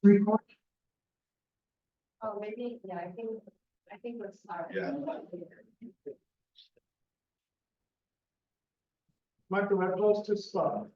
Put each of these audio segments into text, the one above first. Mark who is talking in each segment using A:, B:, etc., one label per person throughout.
A: Record.
B: Oh, maybe, yeah, I think let's start.
C: Yeah.
A: Michael, we're close to start.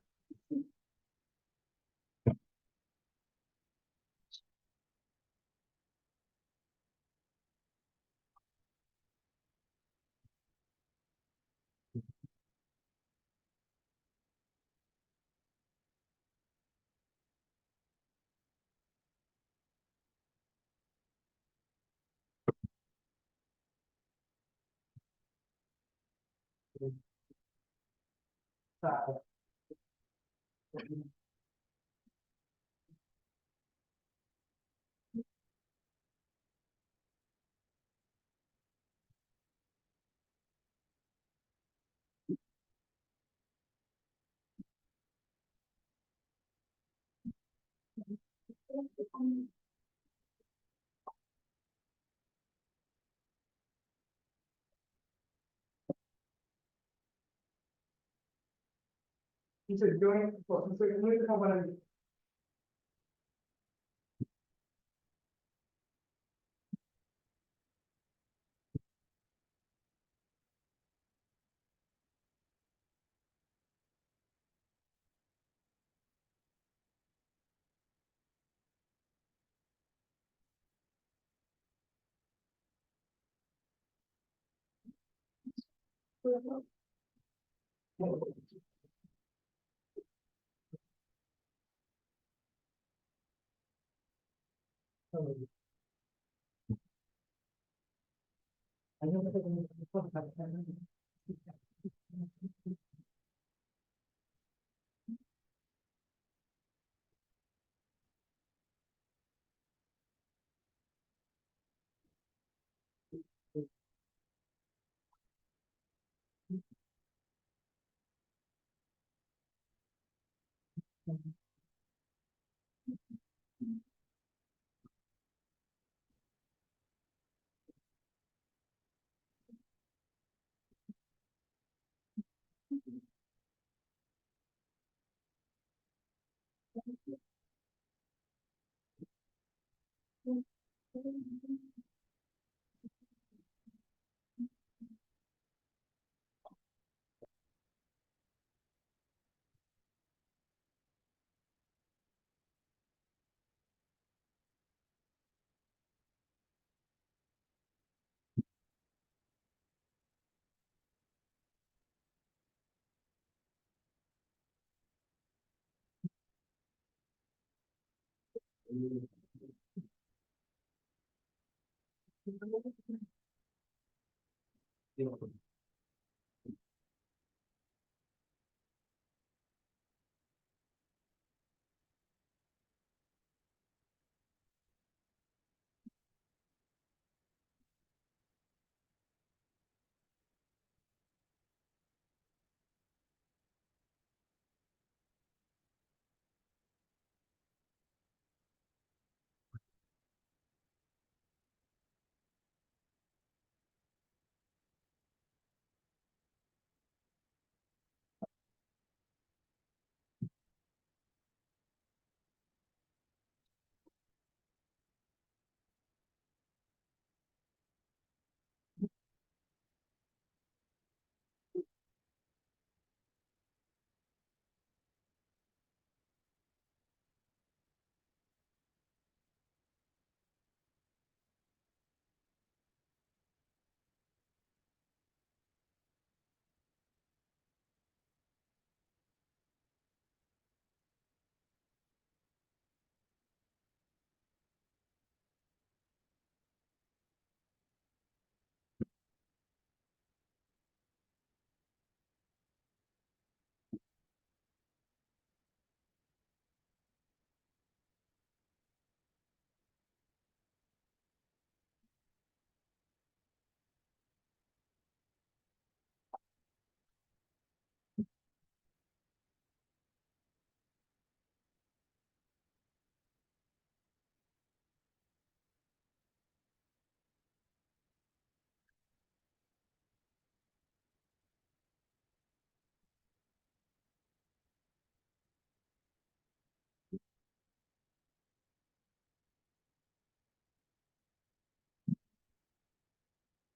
A: He said, going, so we have one.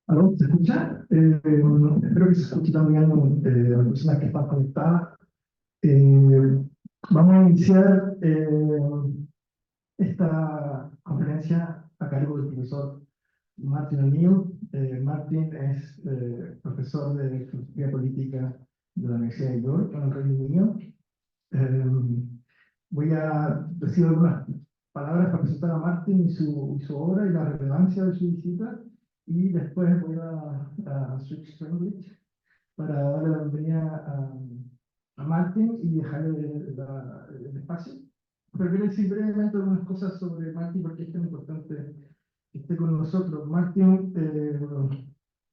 A: ¿Aló? ¿Se escucha? Espero que se escuche también a las personas que están conectadas. Vamos a iniciar esta conferencia a cargo del profesor Martin Oneill. Martin es profesor de filosofía política de la Universidad de York, en el Reino Unido. Voy a decir algunas palabras para presentar a Martin y su obra y la relevancia de su visita, y después voy a switch to English para darle la bienvenida a Martin y dejarle el espacio. Pero quiero decir brevemente algunas cosas sobre Martin porque es tan importante que esté con nosotros. Martin,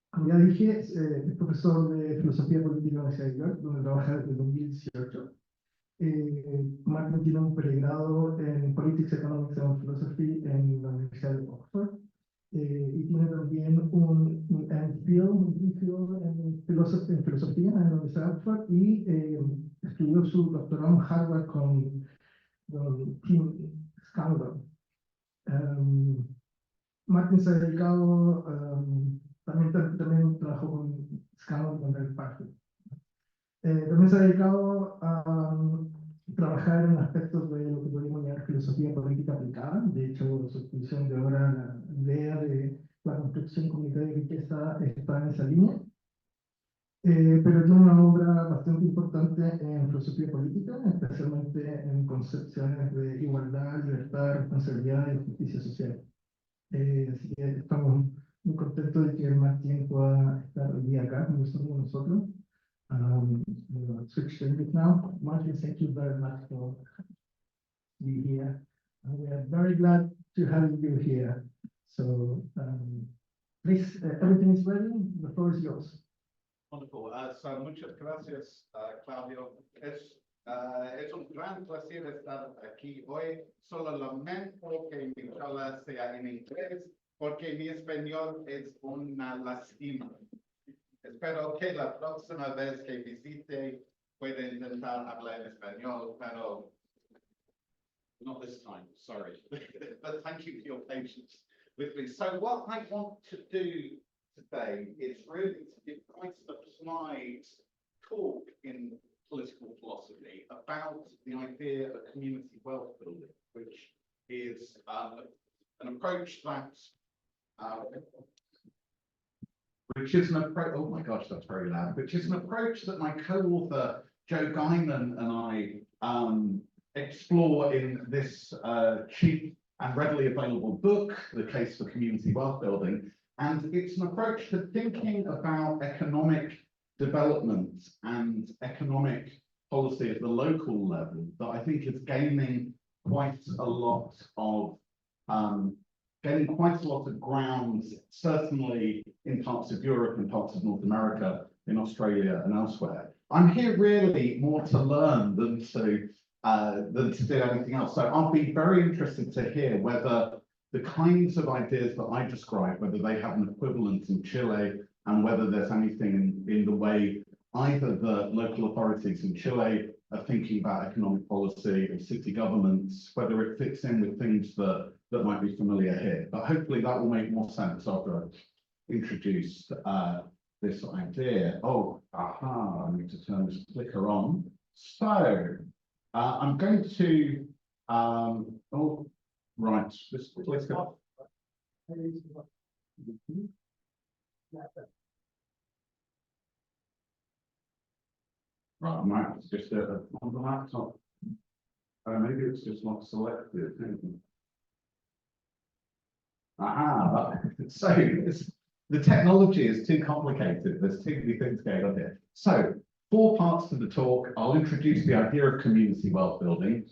A: como ya dije, es profesor de filosofía política en la Universidad de York, donde trabaja desde 2018. Martin tiene un pregrado en Politics, Economics and Philosophy en la Universidad de Oxford, y tiene también un MPhil en filosofía en la Universidad de Oxford, y estudió su doctorado en Harvard con Tim Scanlon. Martin se ha dedicado, también trabajó con Scanlon con el Parque. También se ha dedicado a trabajar en aspectos de lo que podríamos llamar filosofía política aplicada. De hecho, su exposición de ahora, la idea de la construcción comunitaria de riqueza, está en esa línea. Pero tiene una obra bastante importante en filosofía política, especialmente en concepciones de igualdad, libertad, responsabilidad y justicia social. Así que estamos muy contentos de que Martín pueda estar hoy día acá con nosotros. We'll switch to English now. Martin, thank you very much for being here. And we are very glad to have you here. So, please, everything is ready. The floor is yours.
C: Wonderful. So muchas gracias, Claudio. Es un gran placer estar aquí hoy. Solo lamento que mi charla sea en inglés, porque mi español es una lástima. Espero que la próxima vez que visite pueda intentar hablar en español, pero not this time, sorry. But thank you for your patience with me. So what I want to do today is really to give quite an applied talk in political philosophy about the idea of community wealth building, which is an approach that oh my gosh, that's very loud, which is an approach that my co-author Joe Guyman and I explore in this cheap and readily available book, The Case for Community Wealth Building. And it's an approach to thinking about economic development and economic policy at the local level that I think is gaining quite a lot of ground, certainly in parts of Europe and parts of North America, in Australia and elsewhere. I'm here really more to learn than to do anything else. So I'll be very interested to hear whether the kinds of ideas that I describe, whether they have an equivalent in Chile, and whether there's anything in the way either the local authorities in Chile are thinking about economic policy or city governments, whether it fits in with things that might be familiar here. But hopefully that will make more sense after I've introduced this idea. Oh, aha, I need to turn this clicker on. So I'm going to, oh, right, this clicker. Right, I might have to just do it on the laptop. Maybe it's just not selected. Aha, so the technology is too complicated. There's too many things going on here. So 4 parts to the talk. I'll introduce the idea of community wealth building.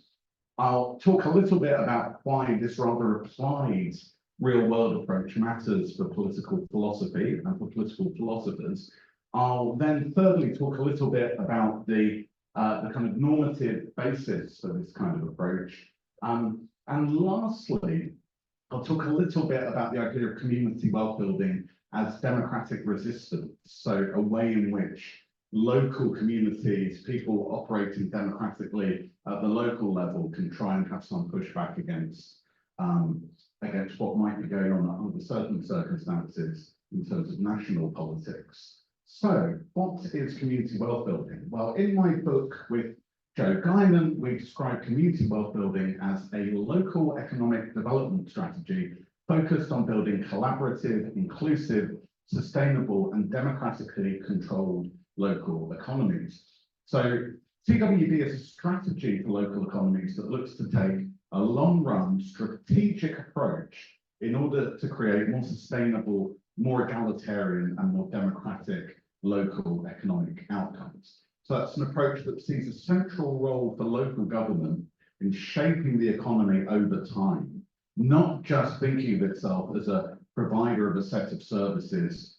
C: I'll talk a little bit about why this rather applied real world approach matters for political philosophy and for political philosophers. I'll then thirdly talk a little bit about the kind of normative basis for this kind of approach. And lastly, I'll talk a little bit about the idea of community wealth building as democratic resistance. So a way in which local communities, people operating democratically at the local level, can try and have some pushback against what might be going on under certain circumstances in terms of national politics. So what is community wealth building? Well, in my book with Joe Guyman, we describe community wealth building as a local economic development strategy focused on building collaborative, inclusive, sustainable, and democratically controlled local economies. So CWB is a strategy for local economies that looks to take a long-run strategic approach in order to create more sustainable, more egalitarian, and more democratic local economic outcomes. So that's an approach that sees a central role for local government in shaping the economy over time, not just thinking of itself as a provider of a set of services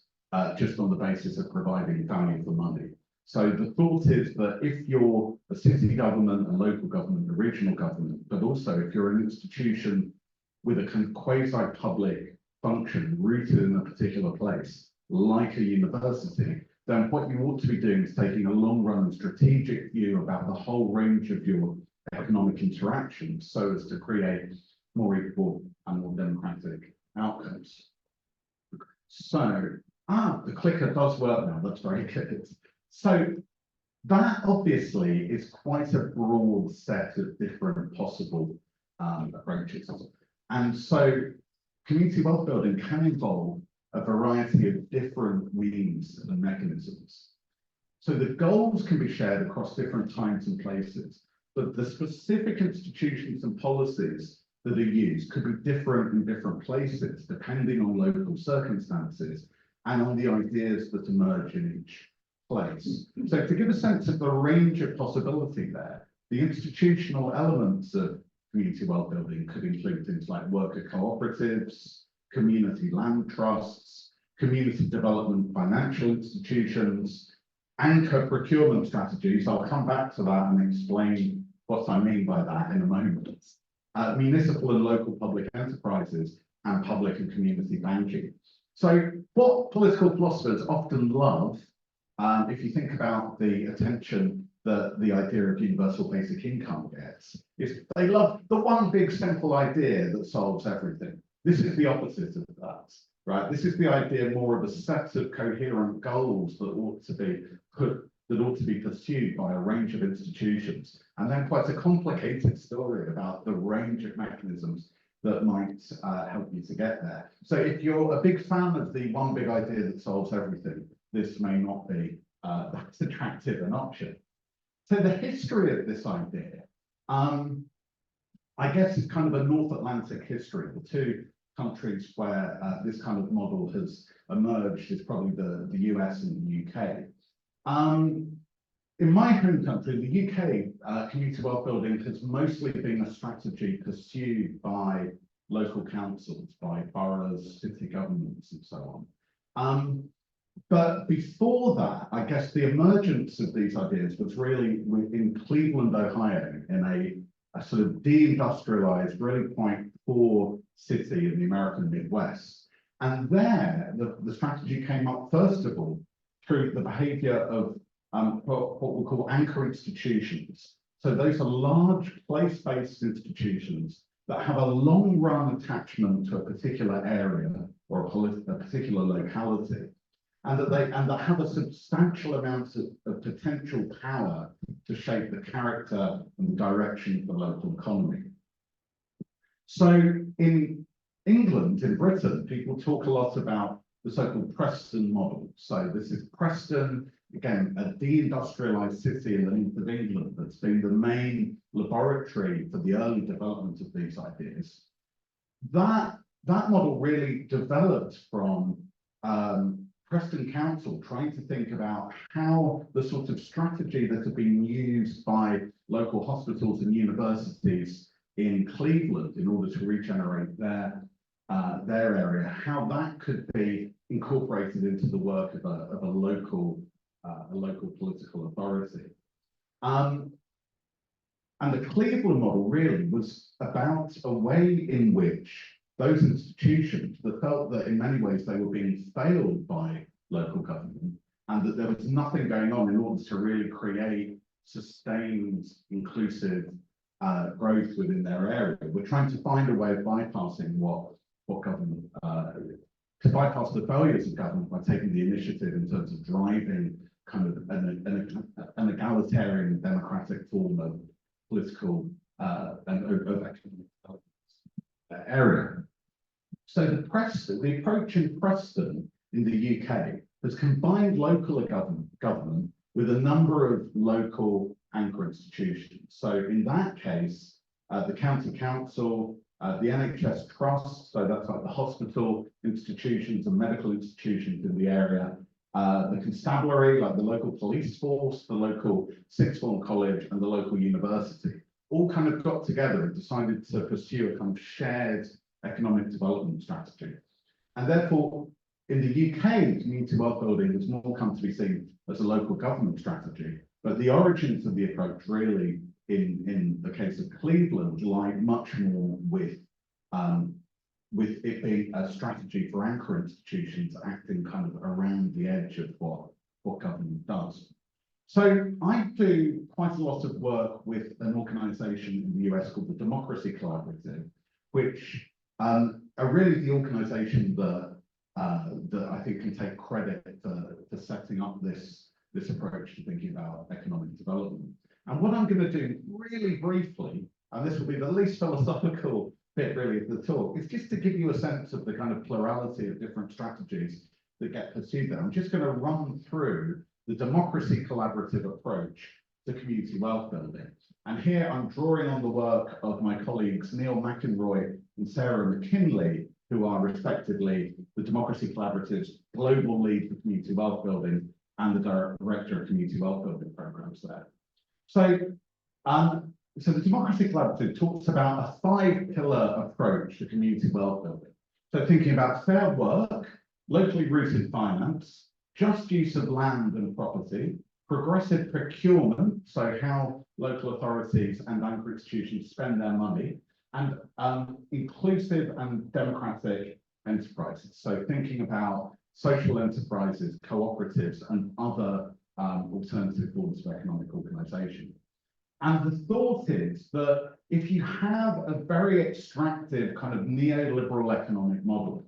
C: just on the basis of providing value for money. So the thought is that if you're a city government, a local government, a regional government, but also if you're an institution with a kind of quasi-public function rooted in a particular place, like a university, then what you ought to be doing is taking a long-run strategic view about the whole range of your economic interactions so as to create more equal and more democratic outcomes. So, the clicker does work now, that's very good. So that obviously is quite a broad set of different possible approaches. And so community wealth building can involve a variety of different means and mechanisms. So the goals can be shared across different times and places, but the specific institutions and policies that are used could be different in different places, depending on local circumstances and on the ideas that emerge in each place. So to give a sense of the range of possibility there, the institutional elements of community wealth building could include things like worker cooperatives, community land trusts, community development financial institutions, anchor procurement strategies. I'll come back to that and explain what I mean by that in a moment. Municipal and local public enterprises, and public and community banking. So what political philosophers often love, if you think about the attention that the idea of universal basic income gets, is they love the one big simple idea that solves everything. This is the opposite of that, right? This is the idea more of a set of coherent goals that ought to be pursued by a range of institutions, and then quite a complicated story about the range of mechanisms that might help you to get there. So if you're a big fan of the one big idea that solves everything, this may not be that attractive an option. So the history of this idea, I guess, is kind of a North Atlantic history. The two countries where this kind of model has emerged is probably the US and the UK. In my home country, the UK, community wealth building has mostly been a strategy pursued by local councils, by boroughs, city governments, and so on. But before that, I guess the emergence of these ideas was really in Cleveland, Ohio, in a sort of deindustrialized, really quite poor city in the American Midwest. And there, the strategy came up, first of all, through the behavior of what we'll call anchor institutions. So those are large place-based institutions that have a long-run attachment to a particular area or a particular locality, and that have a substantial amount of potential power to shape the character and the direction of the local economy. So in England, in Britain, people talk a lot about the so-called Preston model. So this is Preston, again, a deindustrialized city in the north of England that's been the main laboratory for the early development of these ideas. That model really developed from Preston Council trying to think about how the sort of strategy that had been used by local hospitals and universities in Cleveland in order to regenerate their area, how that could be incorporated into the work of a local political authority. And the Cleveland model really was about a way in which those institutions that felt that in many ways they were being failed by local government and that there was nothing going on in order to really create sustained, inclusive growth within their area. We're trying to find a way of bypassing what government to bypass the failures of government by taking the initiative in terms of driving kind of an egalitarian democratic form of political and of economic area. So the approach in Preston in the UK has combined local government with a number of local anchor institutions. So in that case, the county council, the NHS trust, so that's like the hospital institutions and medical institutions in the area, the constabulary, like the local police force, the local sixth form college, and the local university, all kind of got together and decided to pursue a kind of shared economic development strategy. And therefore, in the UK, community wealth building has more come to be seen as a local government strategy, but the origins of the approach really, in the case of Cleveland, lie much more with it being a strategy for anchor institutions acting kind of around the edge of what government does. So I do quite a lot of work with an organisation in the US called the Democracy Collaborative, which are really the organisation that I think can take credit for setting up this approach to thinking about economic development. And what I'm going to do really briefly, and this will be the least philosophical bit really of the talk, is just to give you a sense of the kind of plurality of different strategies that get pursued there. I'm just going to run through the democracy collaborative approach to community wealth building. And here I'm drawing on the work of my colleagues Neil McEnroy and Sarah McKinley, who are respectively the Democracy Collaborative's global lead for community wealth building and the director of community wealth building programs there. So, so the Democracy Collaborative talks about a 5-pillar approach to community wealth building. So thinking about fair work, locally rooted finance, just use of land and property, progressive procurement, so how local authorities and anchor institutions spend their money, and inclusive and democratic enterprises. So thinking about social enterprises, cooperatives, and other alternative forms of economic organisation. And the thought is that if you have a very extractive kind of neoliberal economic model,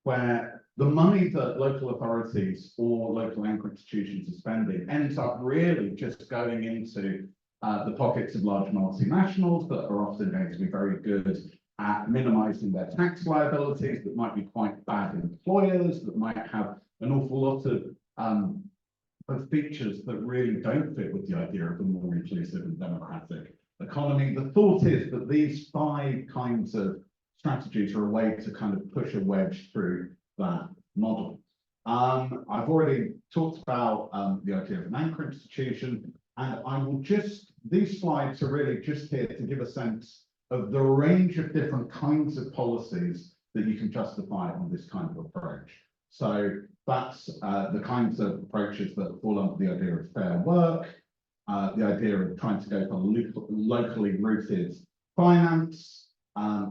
C: where the money that local authorities or local anchor institutions are spending ends up really just going into the pockets of large multinationals that are often going to be very good at minimizing their tax liabilities, that might be quite bad employers, that might have an awful lot of features that really don't fit with the idea of a more inclusive and democratic economy. The thought is that these 5 kinds of strategies are a way to kind of push a wedge through that model. I've already talked about the idea of an anchor institution, and I will these slides are really just here to give a sense of the range of different kinds of policies that you can justify on this kind of approach. So that's the kinds of approaches that fall under the idea of fair work, the idea of trying to go for locally rooted finance,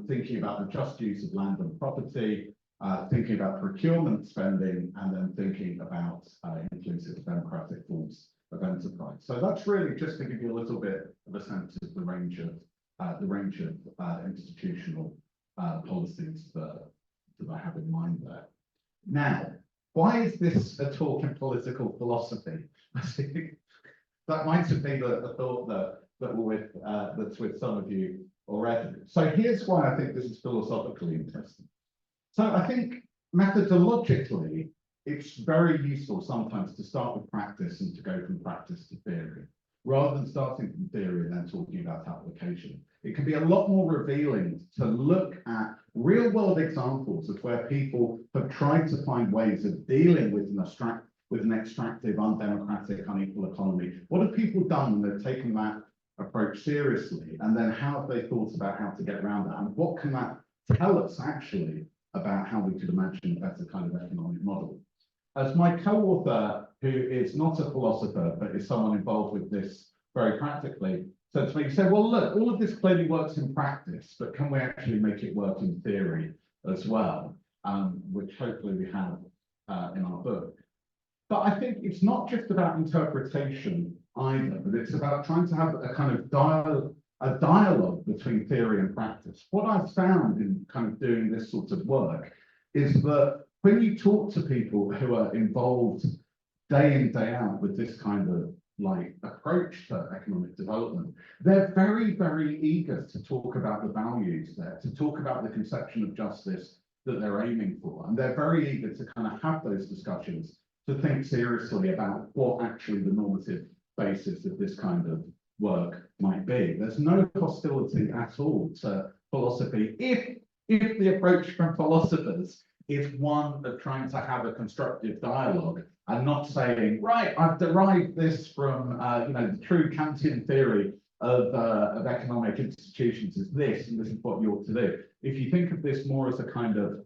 C: thinking about the just use of land and property, thinking about procurement spending, and then thinking about inclusive democratic forms of enterprise. So that's really just to give you a little bit of a sense of the range of institutional policies that I have in mind there. Now, why is this a talk in political philosophy? I think that might have been a thought that's with some of you already. So here's why I think this is philosophically interesting. So I think methodologically, it's very useful sometimes to start with practice and to go from practice to theory, rather than starting from theory and then talking about application. It can be a lot more revealing to look at real world examples of where people have tried to find ways of dealing with an extractive, undemocratic, unequal economy. What have people done when they've taken that approach seriously? And then how have they thought about how to get around that? And what can that tell us actually about how we could imagine a better kind of economic model? As my co-author, who is not a philosopher, but is someone involved with this very practically, said to me, he said, well, look, all of this clearly works in practice, but can we actually make it work in theory as well? Which hopefully we have in our book. But I think it's not just about interpretation either, but it's about trying to have a kind of dialogue between theory and practice. What I've found in kind of doing this sort of work is that when you talk to people who are involved day in, day out with this kind of like approach to economic development, they're very, very eager to talk about the values there, to talk about the conception of justice that they're aiming for. And they're very eager to kind of have those discussions, to think seriously about what actually the normative basis of this kind of work might be. There's no hostility at all to philosophy if the approach from philosophers is one of trying to have a constructive dialogue and not saying, right, I've derived this from the true Kantian theory of economic institutions is this, and this is what you ought to do. If you think of this more as a kind of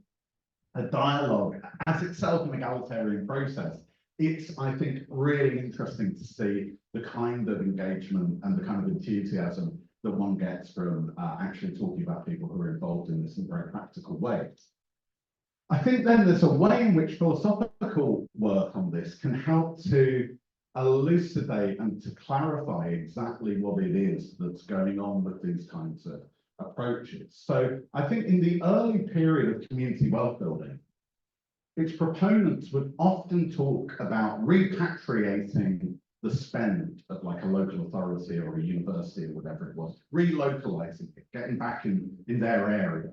C: a dialogue, as itself an egalitarian process, it's, I think, really interesting to see the kind of engagement and the kind of enthusiasm that one gets from actually talking about people who are involved in this in very practical ways. I think then there's a way in which philosophical work on this can help to elucidate and to clarify exactly what it is that's going on with these kinds of approaches. So I think in the early period of community wealth building, its proponents would often talk about repatriating the spend of like a local authority or a university or whatever it was, relocalizing it, getting back in their area.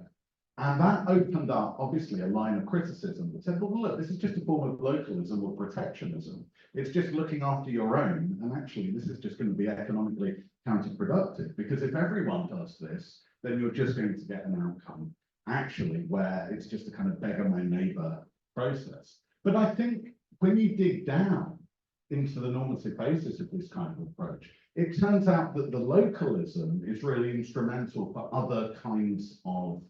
C: And that opened up, obviously, a line of criticism that said, well, look, this is just a form of localism or protectionism. It's just looking after your own. And actually, this is just going to be economically counterproductive, because if everyone does this, then you're just going to get an outcome, actually, where it's just a kind of beggar my neighbor process. But I think when you dig down into the normative basis of this kind of approach, it turns out that the localism is really instrumental for other kinds of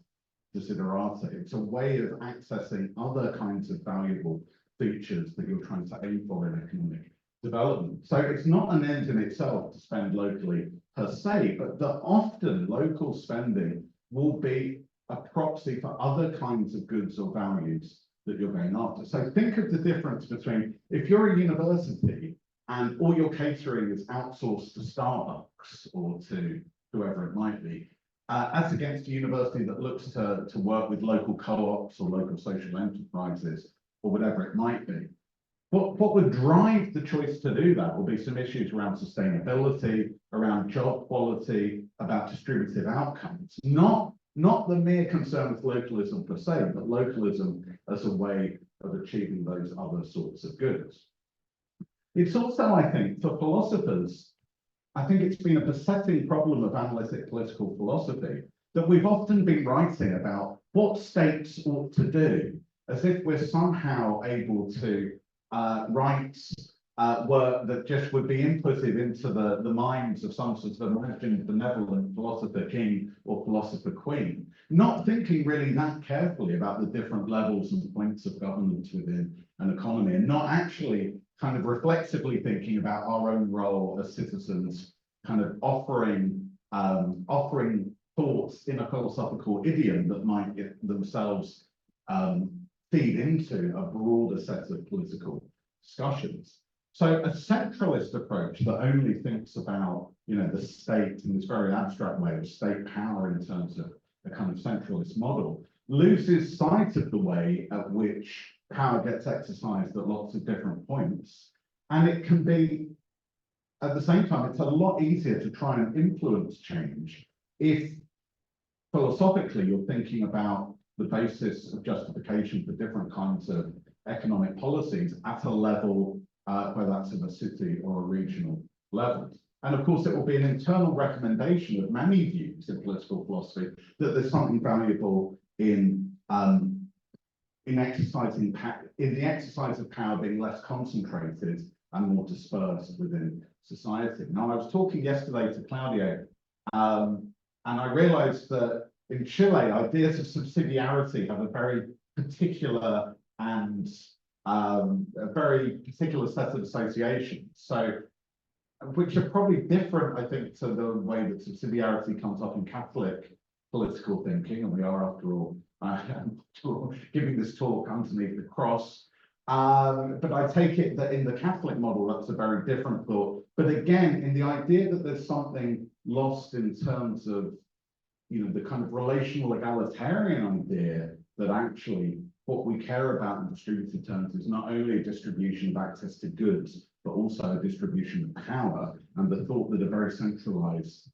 C: desiderata. It's a way of accessing other kinds of valuable features that you're trying to aim for in economic development. So it's not an end in itself to spend locally per se, but that often local spending will be a proxy for other kinds of goods or values that you're going after. So think of the difference between if you're a university and all your catering is outsourced to Starbucks or to whoever it might be, as against a university that looks to work with local co-ops or local social enterprises or whatever it might be. What would drive the choice to do that will be some issues around sustainability, around job quality, about distributive outcomes, not the mere concern with localism per se, but localism as a way of achieving those other sorts of goods. It's also, I think, for philosophers, I think it's been a besetting problem of analytic political philosophy that we've often been writing about what states ought to do, as if we're somehow able to write work that just would be inputted into the minds of some sort of imagined benevolent philosopher king or philosopher queen, not thinking really that carefully about the different levels and points of governance within an economy, and not actually kind of reflexively thinking about our own role as citizens, kind of offering thoughts in a philosophical idiom that might themselves feed into a broader set of political discussions. So a centralist approach that only thinks about, the state in this very abstract way of state power in terms of a kind of centralist model loses sight of the way at which power gets exercised at lots of different points. And it can be, at the same time, it's a lot easier to try and influence change if philosophically you're thinking about the basis of justification for different kinds of economic policies at a level whether that's in a city or a regional level. And of course, it will be an internal recommendation of many views in political philosophy that there's something valuable in the exercise of power being less concentrated and more dispersed within society. Now, I was talking yesterday to Claudio, and I realized that in Chile, ideas of subsidiarity have a very particular and a very particular set of associations. So, which are probably different, I think, to the way that subsidiarity comes up in Catholic political thinking, and we are, after all, giving this talk underneath the cross. But I take it that in the Catholic model, that's a very different thought. But again, in the idea that there's something lost in terms of, the kind of relational egalitarian idea that actually what we care about in distributed terms is not only a distribution of access to goods, but also a distribution of power, and the thought that a very centralized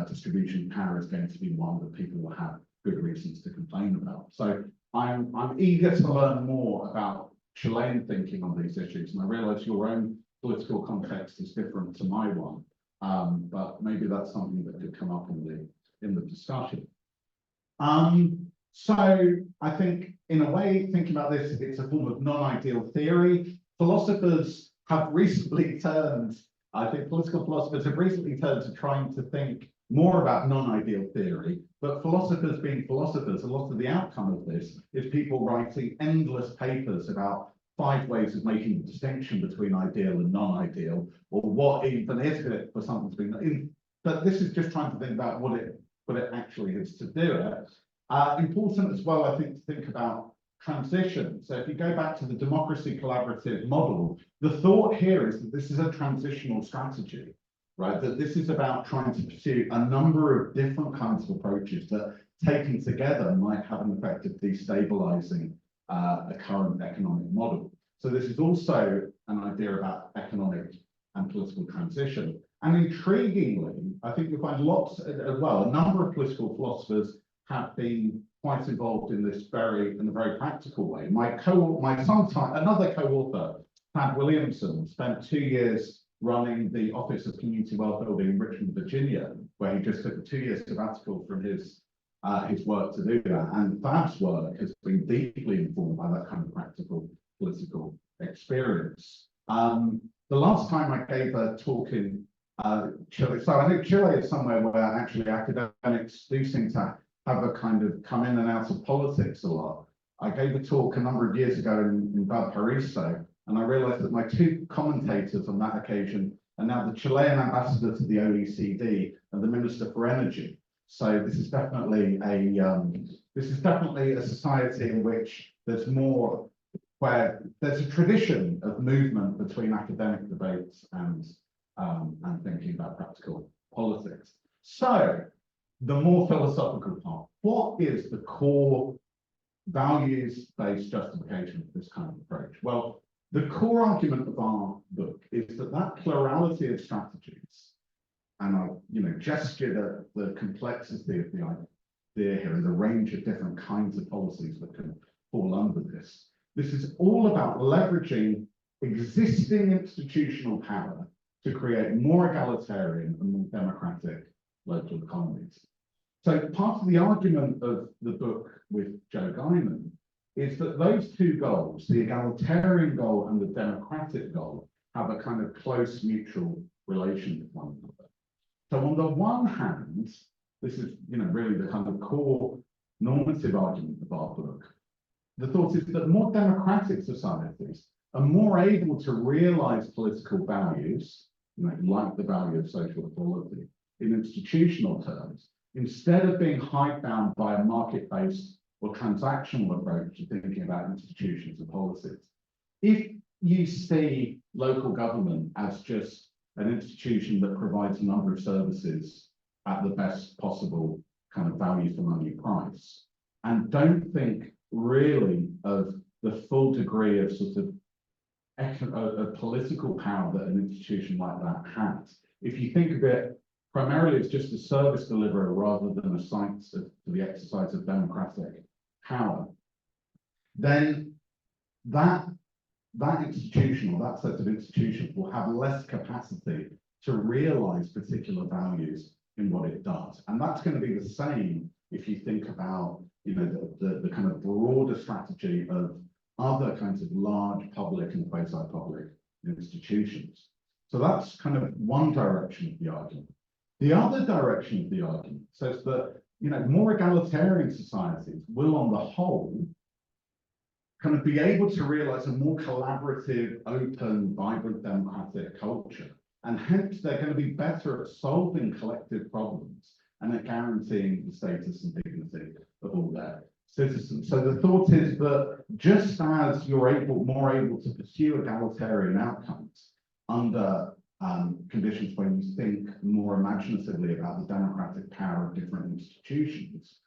C: distribution of power is going to be one that people will have good reasons to complain about. So I'm eager to learn more about Chilean thinking on these issues, and I realise your own political context is different to my one, but maybe that's something that could come up in the discussion. So I think, in a way, thinking about this, it's a form of non-ideal theory. Philosophers have recently turned, I think political philosophers have recently turned to trying to think more about non-ideal theory, but philosophers being philosophers, a lot of the outcome of this is people writing endless papers about 5 ways of making the distinction between ideal and non-ideal, or what even is it for something to be. But this is just trying to think about what it actually is to do it. Important as well, I think, to think about transition. So if you go back to the democracy collaborative model, the thought here is that this is a transitional strategy, right? That this is about trying to pursue a number of different kinds of approaches that, taken together, might have an effect of destabilizing the current economic model. So this is also an idea about economic and political transition. And intriguingly, I think you'll find lots as well, a number of political philosophers have been quite involved in this in a very practical way. Another co-author, Pat Williamson, spent 2 years running the Office of Community Wealth Building in Richmond, Virginia, where he just took a 2-year sabbatical from his work to do that. And Fab's work has been deeply informed by that kind of practical political experience. The last time I gave a talk in Chile, so I think Chile is somewhere where actually academics do seem to have a kind of come in and out of politics a lot. I gave a talk a number of years ago in Valparaiso, and I realized that my 2 commentators on that occasion are now the Chilean ambassador to the OECD and the Minister for Energy. So this is definitely a society in which there's more, where there's a tradition of movement between academic debates and thinking about practical politics. So the more philosophical part, what is the core values-based justification of this kind of approach? Well, the core argument of our book is that plurality of strategies, and I've gestured at the complexity of the idea here and the range of different kinds of policies that can fall under this. This is all about leveraging existing institutional power to create more egalitarian and more democratic local economies. So part of the argument of the book with Joe Guyman is that those 2 goals, the egalitarian goal and the democratic goal, have a kind of close mutual relation with one another. So on the one hand, this is really the kind of core normative argument of our book. The thought is that more democratic societies are more able to realize political values, like the value of social equality, in institutional terms, instead of being hidebound by a market-based or transactional approach to thinking about institutions and policies. If you see local government as just an institution that provides a number of services at the best possible kind of value for money price, and don't think really of the full degree of sort of political power that an institution like that has. If you think of it, primarily it's just a service deliverer rather than a site for the exercise of democratic power, then that institution or that set of institutions will have less capacity to realize particular values in what it does. And that's going to be the same if you think about the kind of broader strategy of other kinds of large public and quasi-public institutions. So that's kind of one direction of the argument. The other direction of the argument says that more egalitarian societies will, on the whole, kind of be able to realize a more collaborative, open, vibrant, democratic culture. And hence, they're going to be better at solving collective problems and at guaranteeing the status and dignity of all their citizens. So the thought is that just as you're more able to pursue egalitarian outcomes under conditions when you think more imaginatively about the democratic power of different institutions,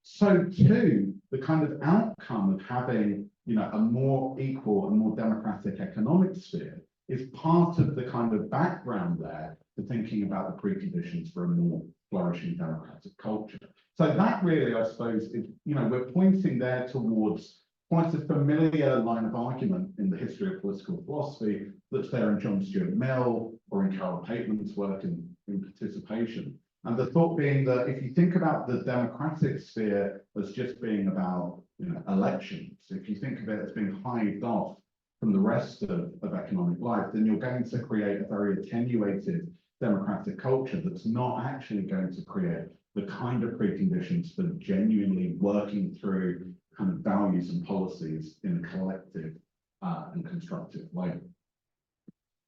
C: so too, the kind of outcome of having, a more equal and more democratic economic sphere is part of the kind of background there to thinking about the preconditions for a more flourishing democratic culture. So that really, I suppose, is, we're pointing there towards quite a familiar line of argument in the history of political philosophy that's there in John Stuart Mill or in Carol Pateman's work in Participation. And the thought being that if you think about the democratic sphere as just being about elections, if you think of it as being hived off from the rest of economic life, then you're going to create a very attenuated democratic culture that's not actually going to create the kind of preconditions for genuinely working through kind of values and policies in a collective and constructive way.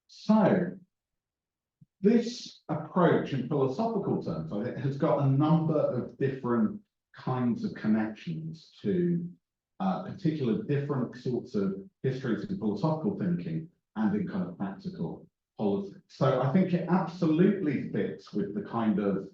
C: So this approach in philosophical terms, I think, has got a number of different kinds of connections to particular different sorts of histories in philosophical thinking and in kind of practical politics. So I think it absolutely fits with the kind of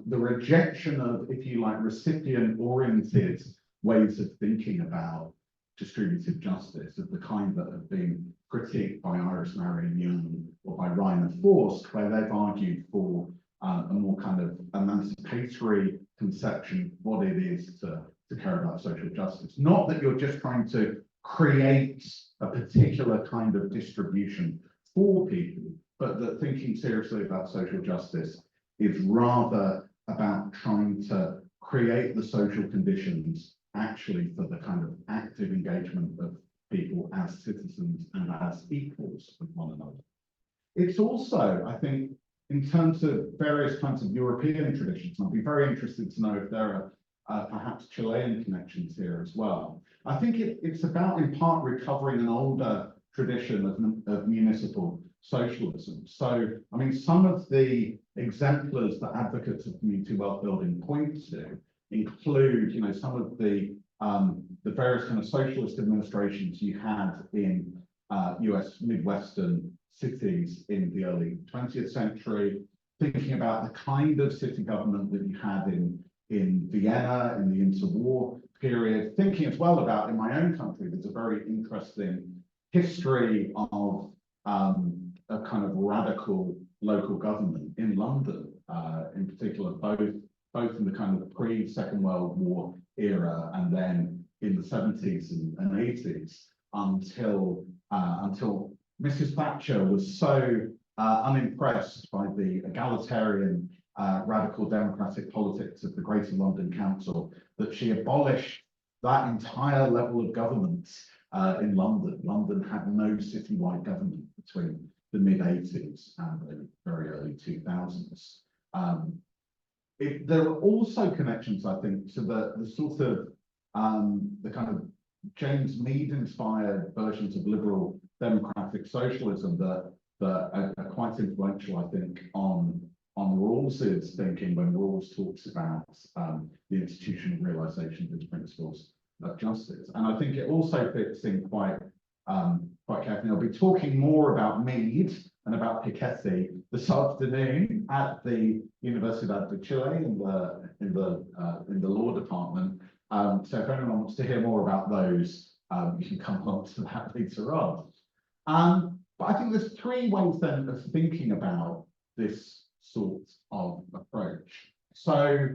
C: the rejection of, if you like, recipient-oriented ways of thinking about distributive justice, of the kind that have been critiqued by Iris Marion Young or by Rainer Forst, where they've argued for a more kind of emancipatory conception of what it is to care about social justice. Not that you're just trying to create a particular kind of distribution for people, but that thinking seriously about social justice is rather about trying to create the social conditions actually for the kind of active engagement of people as citizens and as equals with one another. It's also, I think, in terms of various kinds of European traditions, I'd be very interested to know if there are perhaps Chilean connections here as well. I think it's about, in part, recovering an older tradition of municipal socialism. So, I mean, some of the exemplars that advocates of community wealth building point to include, some of the various kind of socialist administrations you had in US Midwestern cities in the early 20th century, thinking about the kind of city government that you had in Vienna in the interwar period, thinking as well about, in my own country, there's a very interesting history of a kind of radical local government in London, in particular, both in the kind of pre-Second World War era and then in the 70s and 80s until Mrs. Thatcher was so unimpressed by the egalitarian radical democratic politics of the Greater London Council that she abolished that entire level of government in London. London had no citywide government between the mid-80s and the very early 2000s. There are also connections, I think, to the sort of the kind of James Mead-inspired versions of liberal democratic socialism that are quite influential, I think, on Rawls's thinking when Rawls talks about the institutional realization of his principles of justice. And I think it also fits in quite carefully. I'll be talking more about Mead and about Piketty this afternoon at the Universidad de Chile in the law department. So if anyone wants to hear more about those, you can come along to that later on. But I think there's three ways then of thinking about this sort of approach. So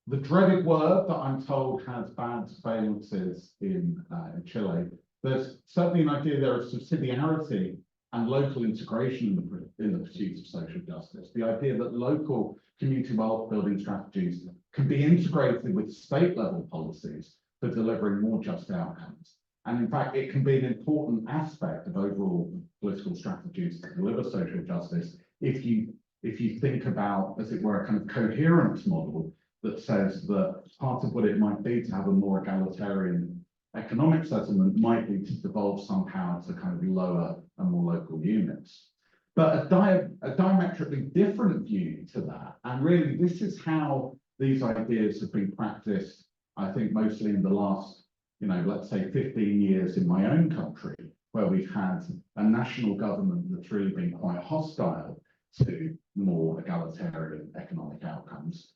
C: the dreaded word that I'm told has bad valences in Chile, there's certainly an idea there of subsidiarity and local integration in the pursuit of social justice. The idea that local community wealth building strategies can be integrated with state level policies for delivering more just outcomes. And in fact, it can be an important aspect of overall political strategies to deliver social justice if you think about, as it were, a kind of coherence model that says that part of what it might be to have a more egalitarian economic settlement might be to devolve some power to kind of lower and more local units. But a diametrically different view to that, and really this is how these ideas have been practiced, I think, mostly in the last, let's say 15 years in my own country, where we've had a national government that's really been quite hostile to more egalitarian economic outcomes.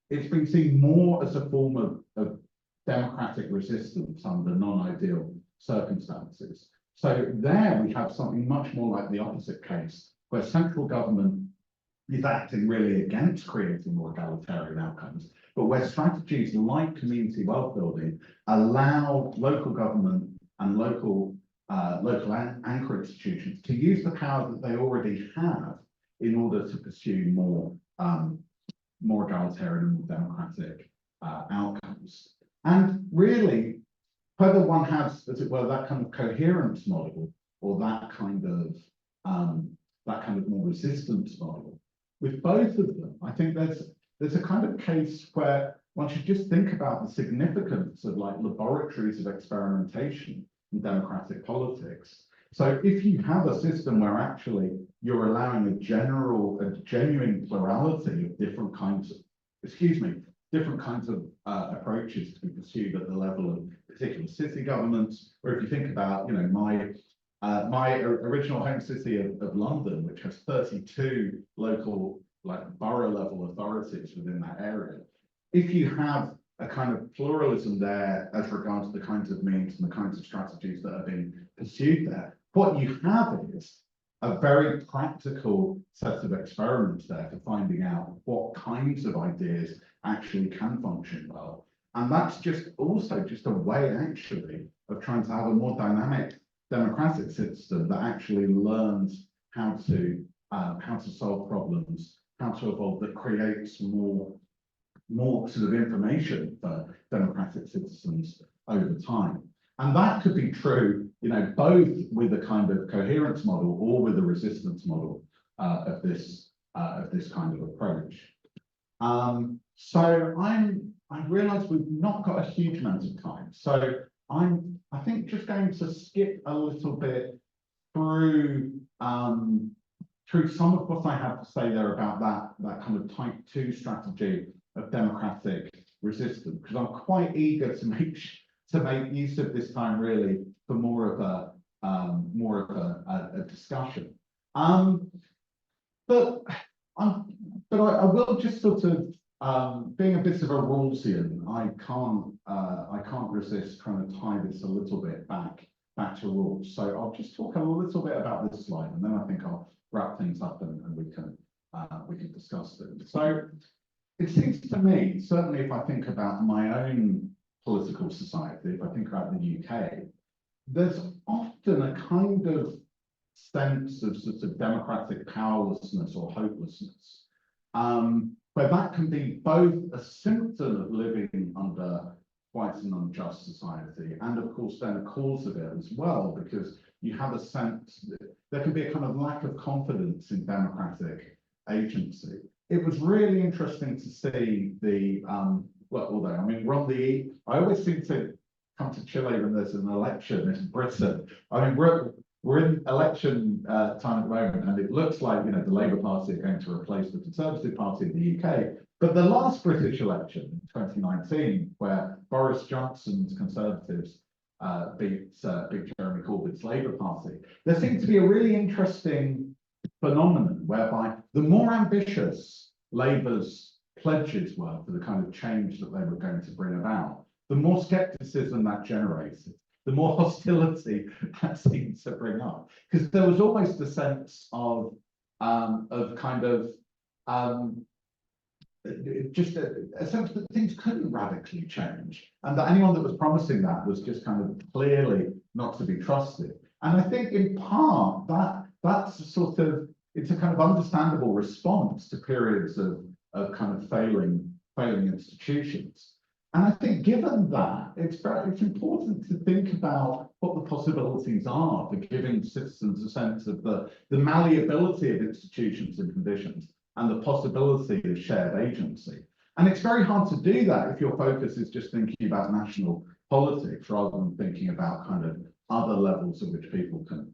C: it's been seen more as a form of democratic resistance under non-ideal circumstances. So there we have something much more like the opposite case, where central government is acting really against creating more egalitarian outcomes, but where strategies like community wealth building allow local government and local anchor institutions to use the power that they already have in order to pursue more egalitarian and more democratic outcomes. And really, whether one has, as it were, that kind of coherence model or that kind of more resistance model, with both of them, I think there's a kind of case where one should just think about the significance of like laboratories of experimentation in democratic politics. So if you have a system where actually you're allowing a genuine plurality of different kinds of approaches to be pursued at the level of particular city governments, or if you think about, my original home city of London, which has 32 local, borough level authorities within that area. If you have a kind of pluralism there as regards to the kinds of means and the kinds of strategies that are being pursued there, what you have is a very practical set of experiments there for finding out what kinds of ideas actually can function well. And that's just a way actually of trying to have a more dynamic democratic system that actually learns how to solve problems, how to evolve, that creates more sort of information for democratic citizens over time. And that could be true, both with a kind of coherence model or with a resistance model of this kind of approach. So I realise we've not got a huge amount of time. So I think just going to skip a little bit through some of what I have to say there about that kind of type 2 strategy of democratic resistance, because I'm quite eager to make use of this time really for more of a discussion. But I will just sort of, being a bit of a Rawlsian, I can't resist trying to tie this a little bit back to Rawls. So I'll just talk a little bit about this slide, and then I think I'll wrap things up and we can discuss them. So it seems to me, certainly if I think about my own political society, if I think about the UK, there's often a kind of sense of sort of democratic powerlessness or hopelessness, where that can be both a symptom of living under quite an unjust society, and of course then a cause of it as well, because you have a sense that there can be a kind of lack of confidence in democratic agency. It was really interesting to see the, although, I mean, I always seem to come to Chile when there's an election in Britain. I mean, we're in election time at the moment, and it looks like, the Labour Party are going to replace the Conservative Party in the UK. But the last British election in 2019, where Boris Johnson's Conservatives beat Jeremy Corbyn's Labour Party, there seemed to be a really interesting phenomenon whereby the more ambitious Labour's pledges were for the kind of change that they were going to bring about, the more scepticism that generated, the more hostility that seemed to bring up, because there was almost a sense of kind of just a sense that things couldn't radically change, and that anyone that was promising that was just kind of clearly not to be trusted. And I think in part that's sort of, it's a kind of understandable response to periods of kind of failing institutions. And I think given that, it's important to think about what the possibilities are for giving citizens a sense of the malleability of institutions and conditions and the possibility of shared agency. And it's very hard to do that if your focus is just thinking about national politics rather than thinking about kind of other levels at which people can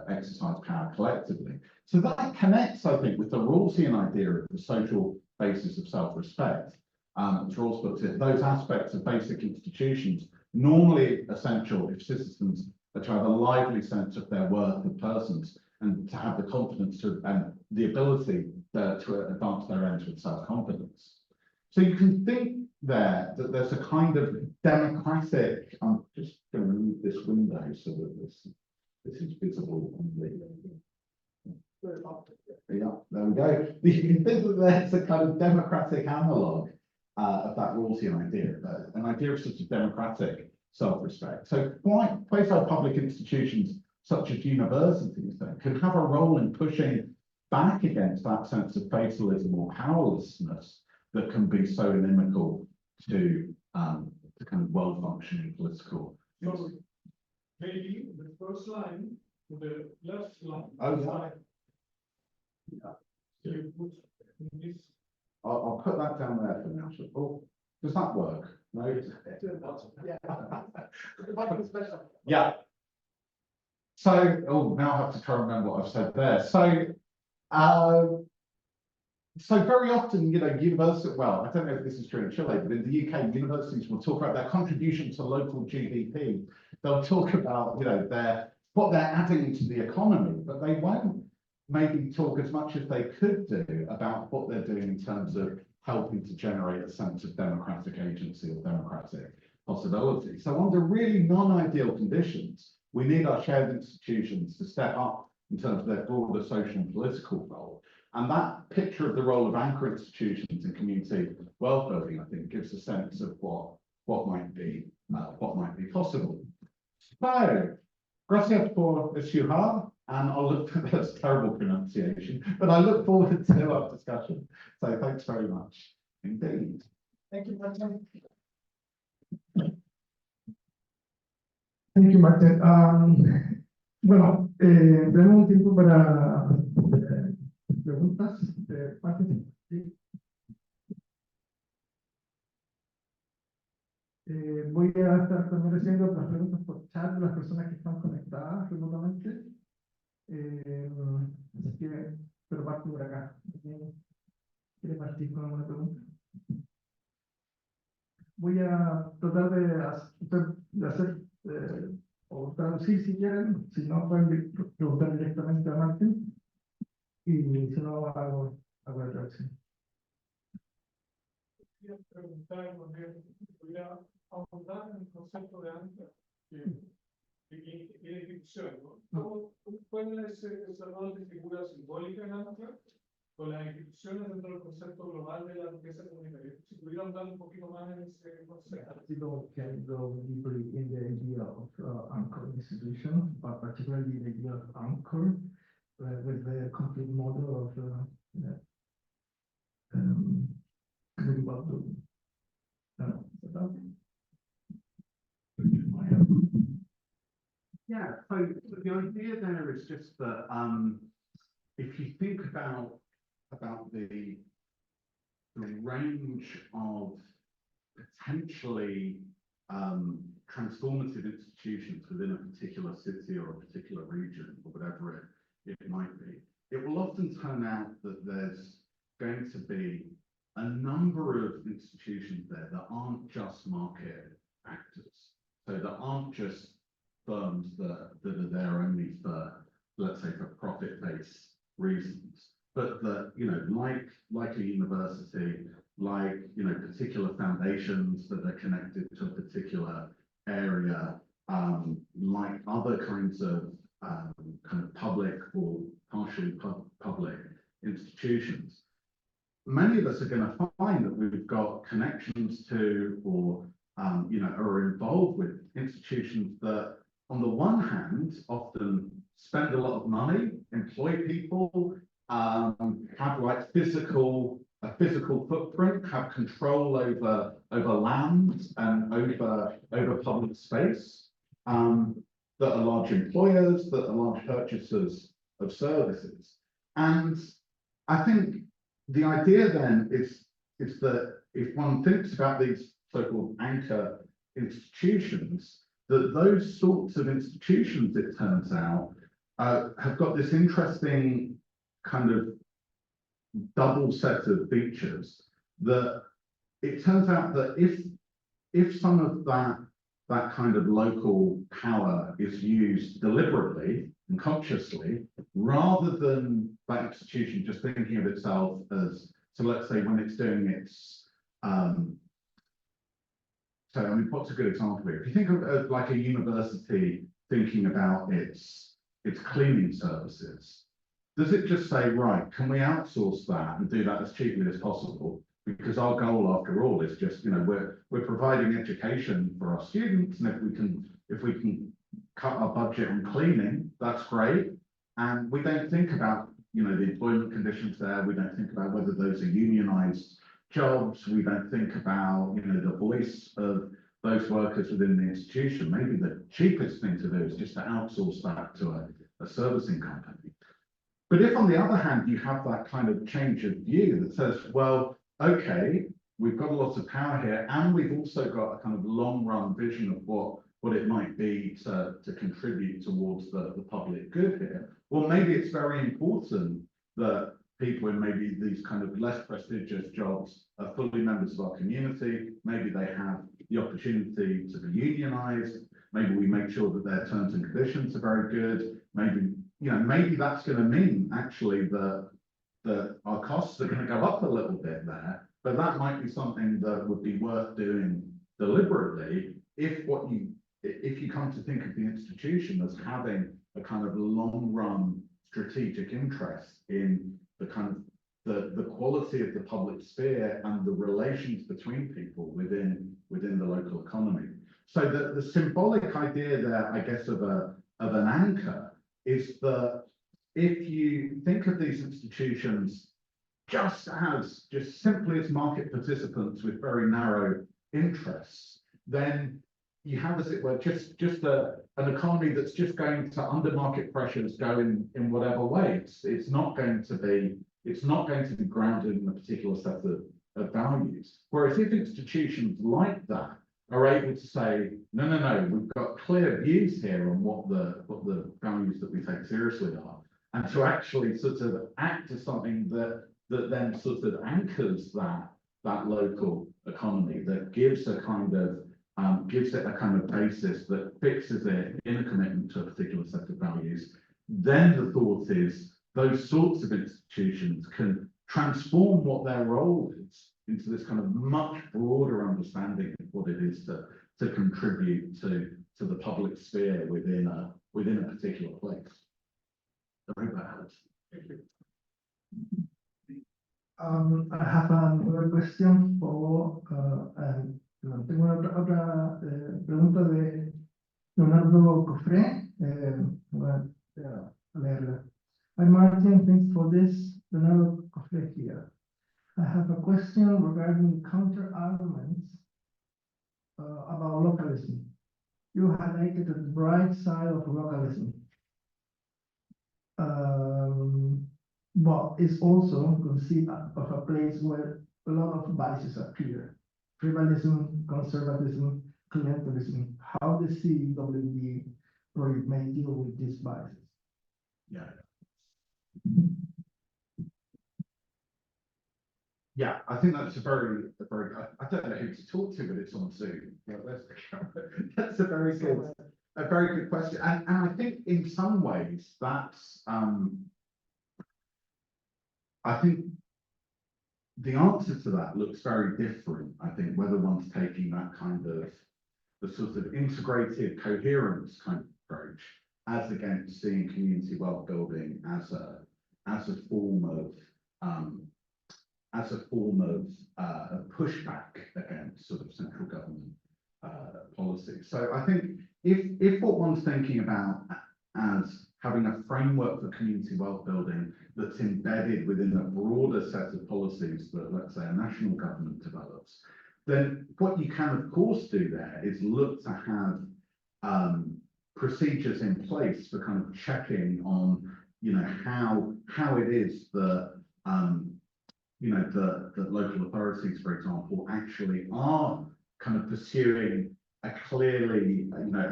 C: exercise power collectively. So that connects, I think, with the Rawlsian idea of the social basis of self-respect. As Rawls puts it, those aspects of basic institutions normally essential if citizens are to have a lively sense of their worth as persons and to have the confidence and the ability to advance their ends with self-confidence. So you can think there that there's a kind of democratic, I'm just going to move this window so that this is visible on the, yeah, there we go. You can think that there's a kind of democratic analogue of that Rawlsian idea, an idea of sort of democratic self-respect. So quasi-public institutions such as universities then can have a role in pushing back against that sense of fatalism or powerlessness that can be so inimical to the kind of well-functioning political.
D: So maybe the first line, the left line.
C: Oh,
D: side,
C: yeah.
D: you put in this.
C: I'll put that down there for now. Oh, does that work? No. Yeah. So, oh, now I have to try and remember what I've said there. So very often, you know, well, I don't know if this is true in Chile, but in the UK, universities will talk about their contribution to local GDP. They'll talk about, you know, what they're adding to the economy, but they won't maybe talk as much as they could do about what they're doing in terms of helping to generate a sense of democratic agency or democratic possibility. So under really non-ideal conditions, we need our shared institutions to step up in terms of their broader social and political role. And that picture of the role of anchor institutions in community wealth building, I think, gives a sense of what might be possible. So, gracias por escuchar, and I'll look for that's terrible pronunciation, but I look forward to our discussion. So thanks very much indeed.
A: Thank you, Martin. Thank you, Martin. Bueno, tenemos un tiempo para preguntas. Martin, ¿sí? Voy a estar también recibiendo las preguntas por chat de las personas que están conectadas remotamente. Así que, pero parto por acá. ¿Quiere partir con alguna pregunta? Voy a tratar de hacer o traducir si quieren, si no pueden preguntar directamente a Martín y si no hago la traducción.
D: Quería preguntar, voy a ahondar en el concepto de ancla y de institución, ¿no? ¿Cuál es ese rol de figura simbólica en ancla con las instituciones dentro del concepto global de la riqueza comunitaria? Si pudieran dar un poquito más en ese concepto.
A: People can go deeply in the idea of anchor institution, but particularly the idea of anchor with the complete model of
C: Yeah, so the idea there is just that if you think about the range of potentially transformative institutions within a particular city or a particular region or whatever it might be, it will often turn out that there's going to be a number of institutions there that aren't just market actors. So that aren't just firms that are there only for, let's say, for profit-based reasons, but that, you know, like a university, like, you know, particular foundations that are connected to a particular area, like other kinds of kind of public or partially public institutions. Many of us are going to find that we've got connections to or you know, are involved with institutions that on the one hand often spend a lot of money, employ people, have like a physical footprint, have control over land and over public space, that are large employers, that are large purchasers of services. And I think the idea then is that if one thinks about these so-called anchor institutions, that those sorts of institutions, it turns out, have got this interesting kind of double set of features that it turns out that if some of that kind of local power is used deliberately and consciously, rather than that institution just thinking of itself as, so let's say when it's doing its So, I mean, what's a good example here? If you think of like a university thinking about its cleaning services, does it just say, right, can we outsource that and do that as cheaply as possible? Because our goal, after all, is just, you know, we're providing education for our students, and if we can cut our budget on cleaning, that's great. And we don't think about, you know, the employment conditions there. We don't think about whether those are unionized jobs. We don't think about, you know, the voice of those workers within the institution. Maybe the cheapest thing to do is just to outsource that to a servicing company. But if, on the other hand, you have that kind of change of view that says, well, okay, we've got a lot of power here, and we've also got a kind of long-run vision of what it might be to contribute towards the public good here. Well, maybe it's very important that people in maybe these kind of less prestigious jobs are fully members of our community. Maybe they have the opportunity to be unionized. Maybe we make sure that their terms and conditions are very good. Maybe, you know, maybe that's going to mean actually that our costs are going to go up a little bit there, but that might be something that would be worth doing deliberately if you come to think of the institution as having a kind of long-run strategic interest in the kind of the quality of the public sphere and the relations between people within the local economy. So the symbolic idea there, I guess, of an anchor is that if you think of these institutions just simply as market participants with very narrow interests, then you have, as it were, just an economy that's just going to, under market pressures, go in whatever way. It's not going to be grounded in a particular set of values. Whereas if institutions like that are able to say, no, we've got clear views here on what the values that we take seriously are, and to actually sort of act as something that then sort of anchors that local economy, that gives a kind of gives it a kind of basis that fixes it in a commitment to a particular set of values, then the thought is those sorts of institutions can transform what their role is into this kind of much broader understanding of what it is to contribute to the public sphere within a particular place. I hope that helps. Thank you.
A: I have another question for tengo otra pregunta de Leonardo Cofré. Voy a leerla. Hi Martin, thanks for this. Leonardo Cofré here. I have a question regarding counter arguments about localism. You highlighted the bright side of localism. But it's also conceived of a place where a lot of biases appear. Tribalism, conservatism, clientelism. How the CWB project may deal with these biases?
C: Yeah, I think that's a very I don't know who to talk to, but it's on Zoom. That's a very good question. And I think in some ways that's I think the answer to that looks very different. I think whether one's taking that kind of the sort of integrated coherence kind of approach as against seeing community wealth building as a form of pushback against sort of central government policy. So I think if what one's thinking about as having a framework for community wealth building that's embedded within a broader set of policies that, let's say, a national government develops, then what you can, of course, do there is look to have procedures in place for kind of checking on, you know, how it is that, you know, that local authorities, for example, actually are kind of pursuing a clearly, you know,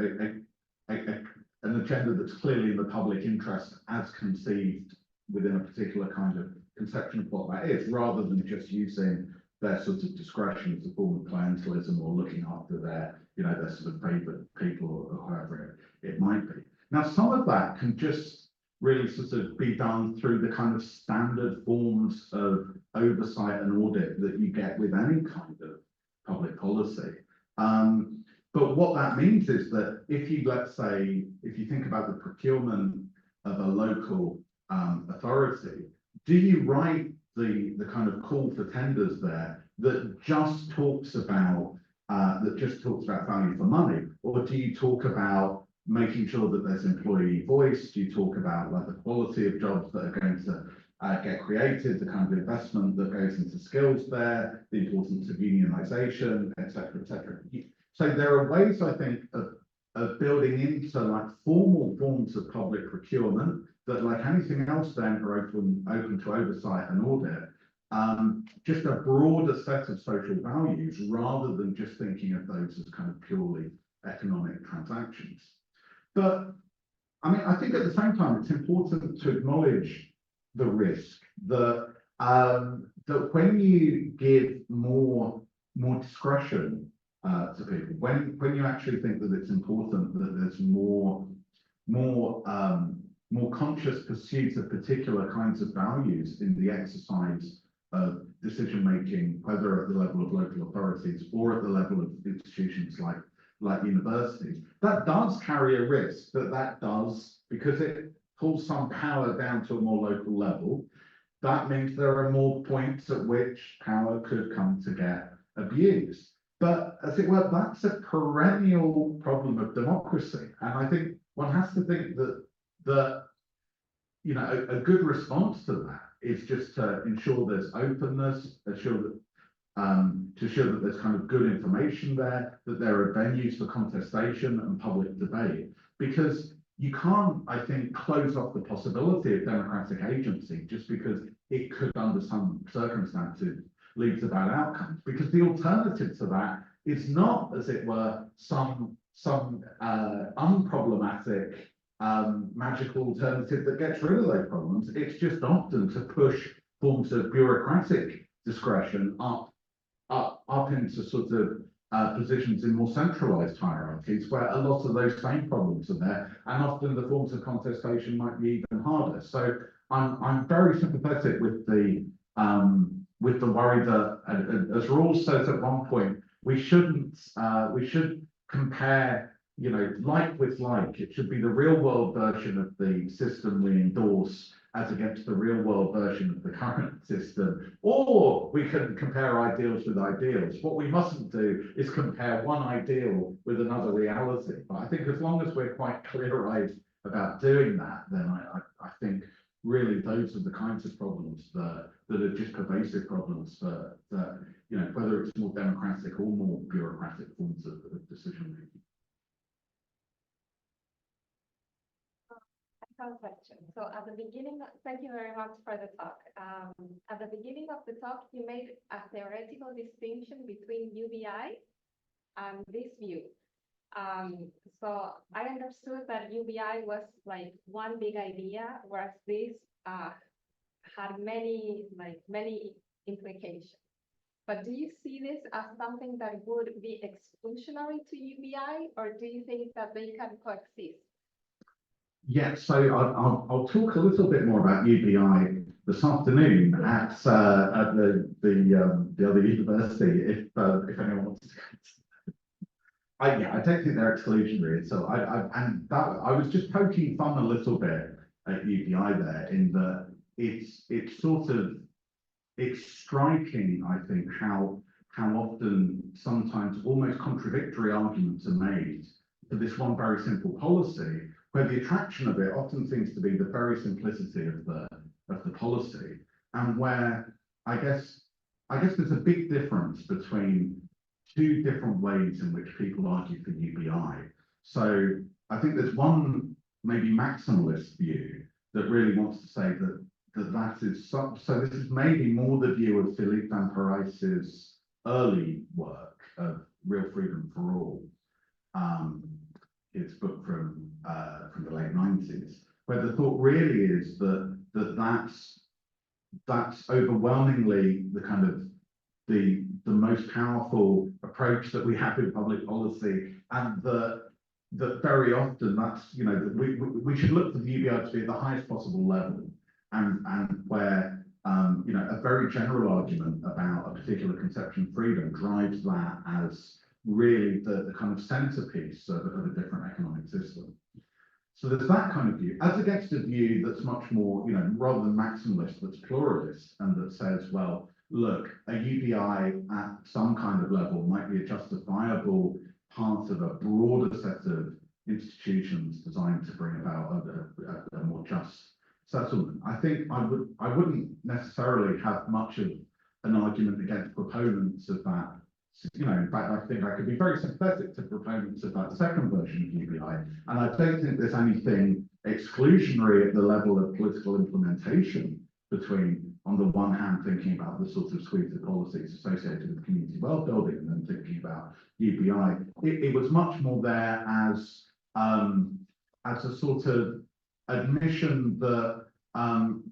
C: an agenda that's clearly in the public interest as conceived within a particular kind of conception of what that is, rather than just using their sort of discretion as a form of clientelism or looking after their, you know, their sort of favourite people or whoever it might be. Now, some of that can just really sort of be done through the kind of standard forms of oversight and audit that you get with any kind of public policy. But what that means is that if you, let's say, if you think about the procurement of a local authority, do you write the kind of call for tenders there that just talks about value for money, or do you talk about making sure that there's employee voice? Do you talk about like the quality of jobs that are going to get created, the kind of investment that goes into skills there, the importance of unionisation, etc., etc. So there are ways, I think, of building into like formal forms of public procurement that, like anything else, then are open to oversight and audit. Just a broader set of social values rather than just thinking of those as kind of purely economic transactions. But I mean, I think at the same time, it's important to acknowledge the risk that that when you give more discretion to people, when you actually think that it's important that there's more conscious pursuit of particular kinds of values in the exercise of decision making, whether at the level of local authorities or at the level of institutions like universities, that does carry a risk that does, because it pulls some power down to a more local level. That means there are more points at which power could come to get abused. But as it were, that's a perennial problem of democracy. And I think one has to think that you know, a good response to that is just to ensure there's openness, to ensure that there's kind of good information there, that there are venues for contestation and public debate. Because you can't, I think, close off the possibility of democratic agency just because it could, under some circumstances, lead to bad outcomes. Because the alternative to that is not, as it were, some unproblematic magical alternative that gets rid of those problems. It's just often to push forms of bureaucratic discretion up into sort of positions in more centralized hierarchies where a lot of those same problems are there, and often the forms of contestation might be even harder. So I'm very sympathetic with the worry that, as Rawls says at one point, we should compare, you know, like with like. It should be the real world version of the system we endorse as against the real world version of the current system. Or we can compare ideals with ideals. What we mustn't do is compare one ideal with another reality. But I think as long as we're quite clear-eyed about doing that, then I think really those are the kinds of problems that are just pervasive problems that, you know, whether it's more democratic or more bureaucratic forms of decision making.
B: I have a question. So at the beginning, thank you very much for the talk. At the beginning of the talk, you made a theoretical distinction between UBI and this view. So I understood that UBI was like one big idea, whereas this had many implications. But do you see this as something that would be exclusionary to UBI, or do you think that they can coexist?
C: Yeah, so I'll talk a little bit more about UBI this afternoon at the other university if anyone wants to go. I don't think they're exclusionary. So I was just poking fun a little bit at UBI there, in that it's striking, I think, how often sometimes almost contradictory arguments are made for this one very simple policy, where the attraction of it often seems to be the very simplicity of the policy, and where I guess there's a big difference between two different ways in which people argue for UBI. So I think there's one maybe maximalist view that really wants to say that is so this is maybe more the view of Philippe Van Parijs's early work of Real Freedom for All, his book from the late 90s, where the thought really is that's overwhelmingly the kind of the most powerful approach that we have in public policy, and that that very often that's, you know, that we should look for the UBI to be at the highest possible level, and where you know, a very general argument about a particular conception of freedom drives that as really the kind of centerpiece of a different economic system. So there's that kind of view, as against a view that's much more, you know, rather than maximalist, that's pluralist, and that says, well, look, a UBI at some kind of level might be a justifiable part of a broader set of institutions designed to bring about a more just settlement. I think I wouldn't necessarily have much of an argument against proponents of that. You know, in fact, I think I could be very sympathetic to proponents of that second version of UBI, and I don't think there's anything exclusionary at the level of political implementation between, on the one hand, thinking about the sort of suite of policies associated with community world building, and then thinking about UBI. It was much more there as a sort of admission that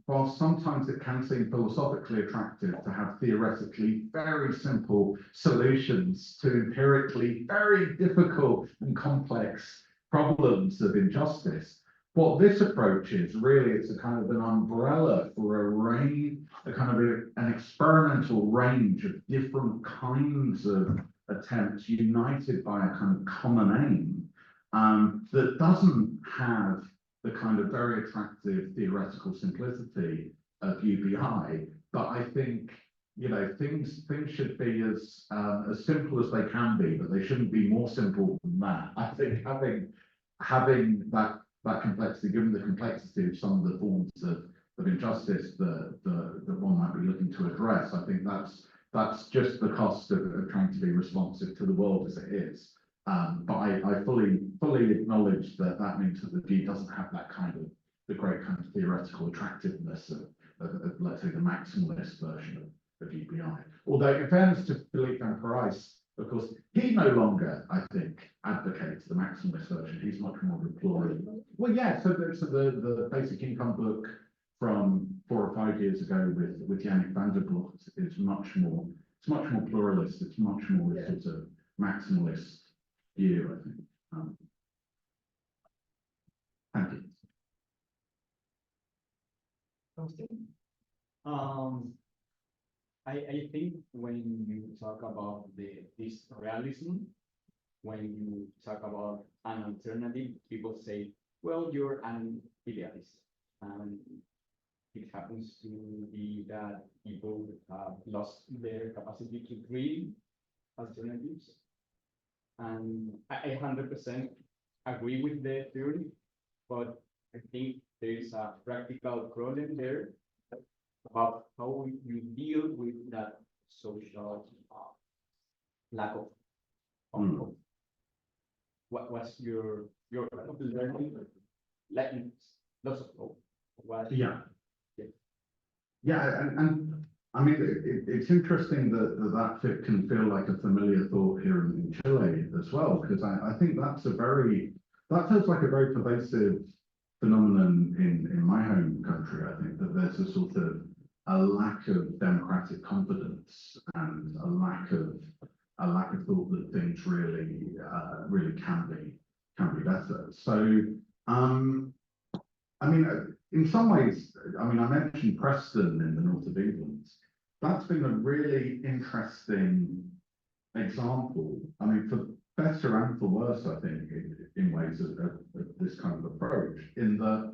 C: while sometimes it can seem philosophically attractive to have theoretically very simple solutions to empirically very difficult and complex problems of injustice, what this approach is really, it's a kind of an umbrella for a range, an experimental range of different kinds of attempts united by a kind of common aim, that doesn't have the kind of very attractive theoretical simplicity of UBI, but I think, you know, things should be as simple as they can be, but they shouldn't be more simple than that. I think having that complexity, given the complexity of some of the forms of injustice that one might be looking to address, I think that's just the cost of trying to be responsive to the world as it is. But I fully acknowledge that means that the view doesn't have that kind of the great kind of theoretical attractiveness of let's say the maximalist version of UBI. Although in fairness to Philippe Van Parijs, of course, he no longer, I think, advocates the maximalist version. He's much more of a pluralist. Well, yeah. So the basic income book from 4 or 5 years ago with Yannick van der Bloot is much more pluralist. It's much more sort of maximalist view, I think. Thank you.
E: I think when you talk about this realism, when you talk about an alternative, people say, well, you're an idealist. And it happens to be that people have lost their capacity to dream alternatives. And I 100% agree with the theory, but I think there is a practical problem there about how you deal with that social lack of control. What was your learning? Lots of hope.
C: And I mean, it's interesting that can feel like a familiar thought here in Chile as well, because I think that feels like a very pervasive phenomenon in my home country. I think that there's a sort of a lack of democratic confidence and a lack of thought that things really can be better. So I mean, in some ways, I mean, I mentioned Preston in the north of England. That's been a really interesting example. I mean, for better and for worse, I think, in ways of this kind of approach, in that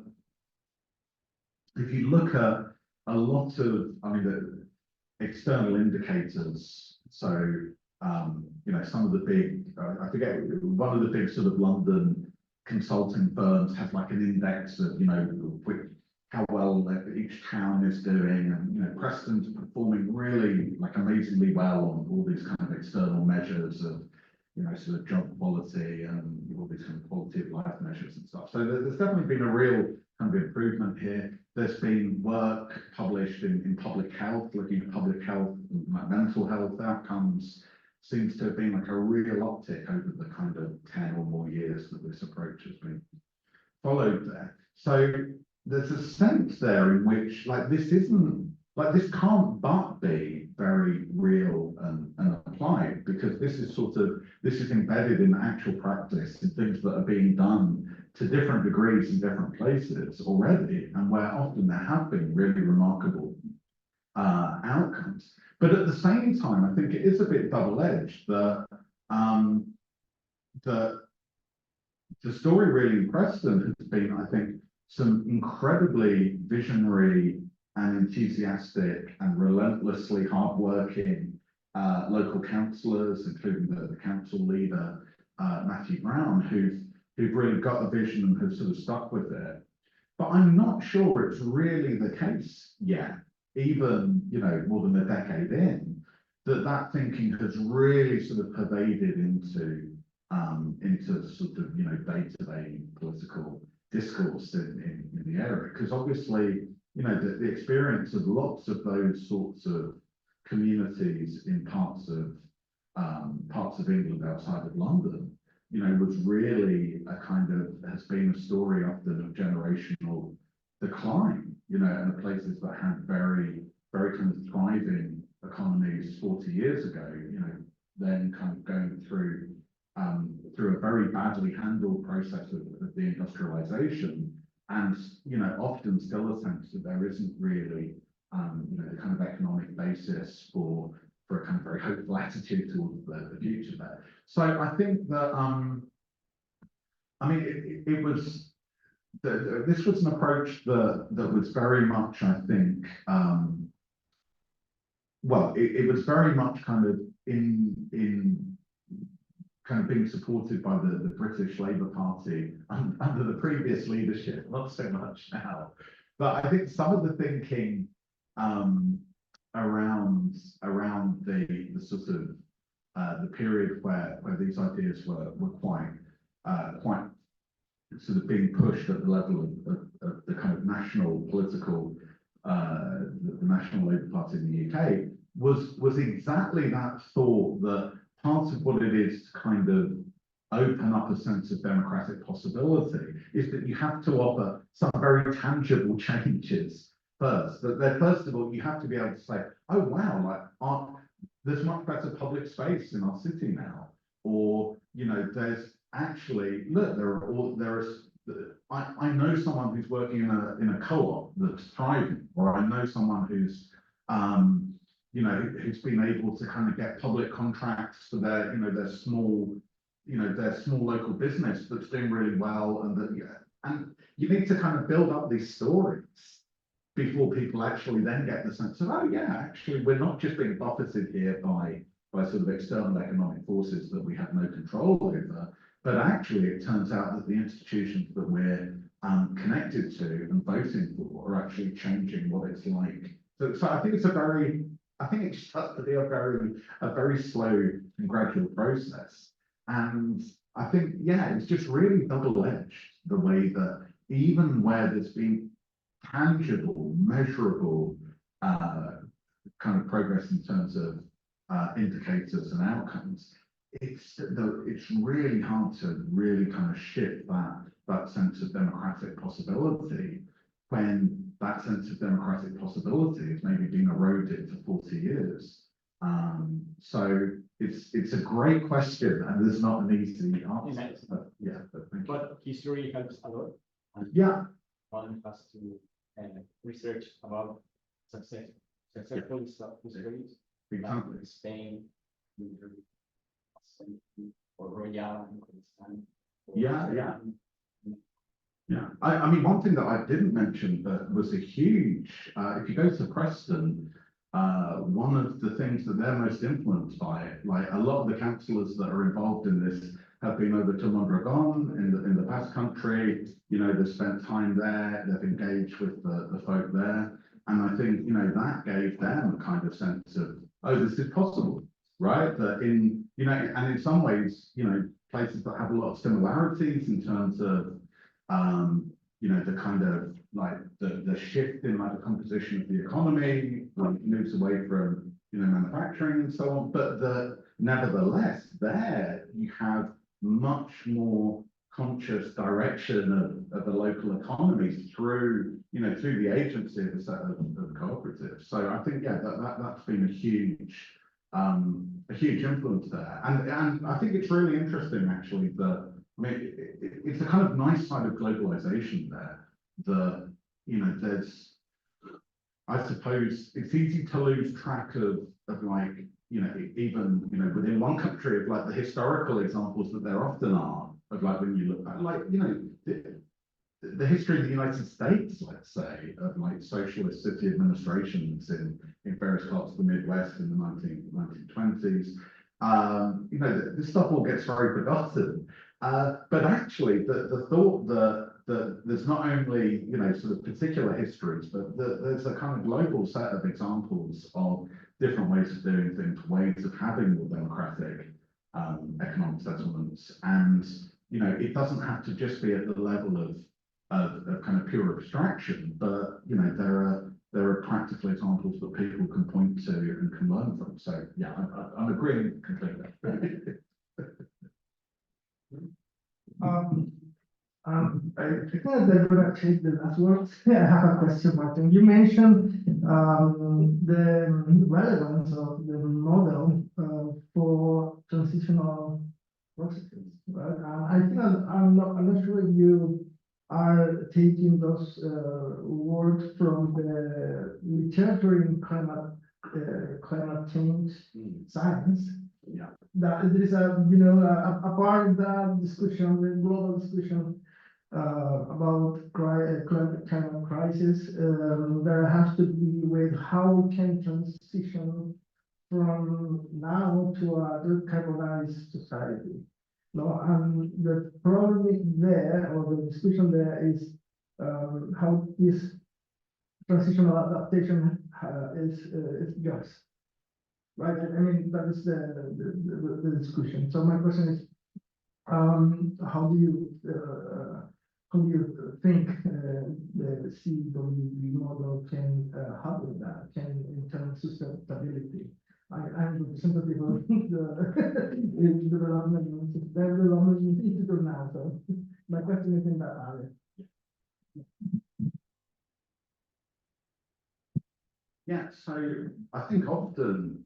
C: if you look at a lot of, I mean, the external indicators, so, you know, some of the big, I forget, one of the big sort of London consulting firms has like an index of, you know, how well each town is doing, and you know, Preston's performing really like amazingly well on all these kind of external measures of, you know, sort of job quality and all these kind of quality of life measures and stuff. So there's definitely been a real kind of improvement here. There's been work published in public health, looking at public health, like mental health outcomes. Seems to have been like a real uptick over the kind of 10 or more years that this approach has been followed there. So there's a sense there in which, like, this can't but be very real and applied, because this is embedded in actual practice, in things that are being done to different degrees in different places already, and where often there have been really remarkable outcomes. But at the same time, I think it is a bit double-edged that the story really in Preston has been, I think, some incredibly visionary and enthusiastic and relentlessly hardworking local councillors, including the council leader, Matthew Brown, who've really got a vision and have sort of stuck with it. But I'm not sure it's really the case yet, even, you know, more than a decade in, that thinking has really sort of pervaded into sort of, you know, day-to-day political discourse in the area. Because obviously, you know, the experience of lots of those sorts of communities in parts of England outside of London, you know, was really a kind of, has been a story often of generational decline, you know, and the places that had very, very kind of thriving economies 40 years ago, you know, then kind of going through a very badly handled process of deindustrialization, and, you know, often still a sense that there isn't really, you know, the kind of economic basis for a kind of very hopeful attitude towards the future there. So I think that, I mean, it was, this was an approach that was very much, I think, well, it was very much kind of in kind of being supported by the British Labour Party under the previous leadership, not so much now. But I think some of the thinking around the sort of the period where these ideas were quite sort of being pushed at the level of the kind of national political the National Labour Party in the UK was exactly that thought that part of what it is to kind of open up a sense of democratic possibility is that you have to offer some very tangible changes first. That first of all, you have to be able to say, oh wow, like there's much better public space in our city now, or, you know, there's actually, look, I know someone who's working in a co-op that's thriving, or I know someone who's you know, who's been able to kind of get public contracts for their, you know, their small local business that's doing really well, and that, yeah, and you need to kind of build up these stories before people actually then get the sense of, oh yeah, actually we're not just being buffeted here by sort of external economic forces that we have no control over, but actually it turns out that the institutions that we're connected to and voting for are actually changing what it's like. So I think it just has to be a very slow and gradual process. And I think, yeah, it's just really double-edged, the way that even where there's been tangible, measurable kind of progress in terms of indicators and outcomes, it's really hard to really kind of shift that sense of democratic possibility when that sense of democratic possibility has maybe been eroded for 40 years. So it's a great question, and there's not an easy answer. But yeah,
E: but history helps a lot. And
C: yeah,
E: one has to research about successful histories,
C: exactly.
E: like Spain, or Royal,
C: Yeah. Yeah, I mean, one thing that I didn't mention that was a huge, if you go to Preston, one of the things that they're most influenced by, like a lot of the councillors that are involved in this have been over to Mondragon in the Basque Country, you know, they've spent time there, they've engaged with the folk there. And I think, you know, that gave them a kind of sense of, oh, this is possible, right? That in, you know, and in some ways, you know, places that have a lot of similarities in terms of, you know, the kind of like the shift in like the composition of the economy, like moves away from, you know, manufacturing and so on. But nevertheless, there you have much more conscious direction of the local economies through, through the agency of a set of cooperatives. So I think, yeah, that's been a huge influence there. And I think it's really interesting, actually, that, I mean, it's a kind of nice side of globalization there, that, there's, I suppose it's easy to lose track of like, even, within one country of like the historical examples that there often are of like when you look at like, the history of the United States, let's say, of like socialist city administrations in various parts of the Midwest in the 1920s. This stuff all gets very forgotten. But actually, the thought that there's not only, sort of particular histories, but there's a kind of global set of examples of different ways of doing things, ways of having more democratic economic settlements. And, it doesn't have to just be at the level of kind of pure abstraction, but, there are practical examples that people can point to and can learn from. So, yeah, I'm agreeing completely.
A: I think they're going to take the last words. I have a question, Martin. You mentioned the relevance of the model for transitional processes, right? I think I'm not sure if you are taking those words from the literature in climate change science.
C: Yeah.
A: That there is a part of that discussion, the global discussion about climate crisis, there has to be with how we can transition from now to a decarbonized society. No, and the problem there, or the discussion there, is how this transitional adaptation is just. Right, I mean, that is the discussion. So my question is, how do you think the CWB model can help with that, can in terms of sustainability? I'm the representative of the development institute now, so my question is in that area.
C: Yeah, so I think often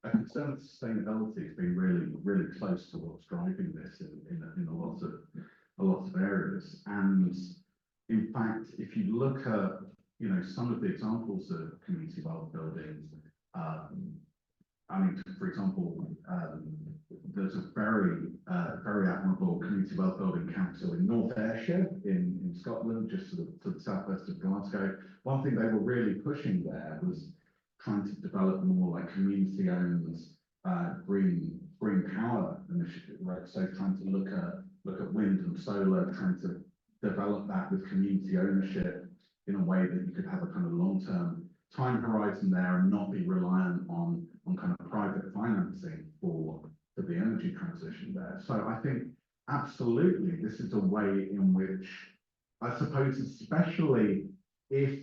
C: a concern with sustainability has been really close to what's driving this in a lot of areas. And in fact, if you look at some of the examples of community wealth building, I mean, for example, there's a very admirable community wealth building council in North Ayrshire in Scotland, just to the southwest of Glasgow. One thing they were really pushing there was trying to develop more like community-owned green power initiative, right? So trying to look at wind and solar, trying to develop that with community ownership in a way that you could have a kind of long-term time horizon there and not be reliant on kind of private financing for the energy transition there. So I think absolutely this is a way in which I suppose, especially if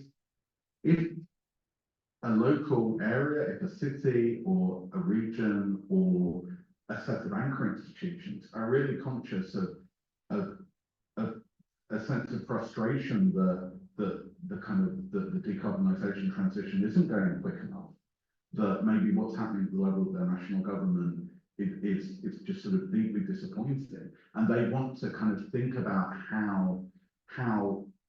C: a local area, if a city or a region or a set of anchor institutions are really conscious of a sense of frustration that the kind of the decarbonisation transition isn't going quick enough, that maybe what's happening at the level of their national government is just sort of deeply disappointing, and they want to kind of think about how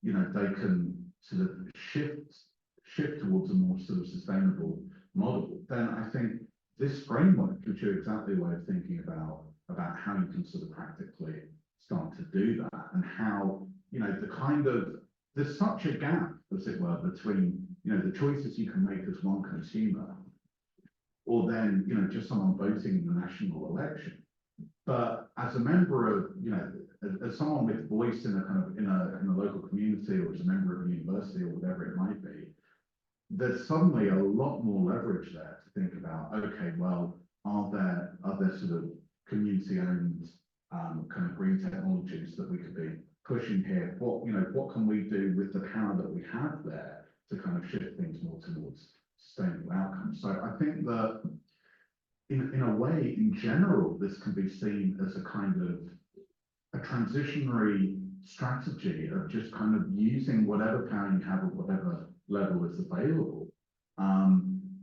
C: they can sort of shift towards a more sort of sustainable model. Then I think this framework gives you exactly a way of thinking about how you can sort of practically start to do that, and how the kind of there's such a gap, as it were, between the choices you can make as one consumer, or then just someone voting in the national election. But as a member of as someone with voice in a kind of in a local community, or as a member of a university, or whatever it might be, there's suddenly a lot more leverage there to think about. Okay, well, are there sort of community-owned kind of green technologies that we could be pushing here? What can we do with the power that we have there to kind of shift things more towards sustainable outcomes? So I think that in a way, in general, this can be seen as a kind of a transitionary strategy of just kind of using whatever power you have at whatever level is available,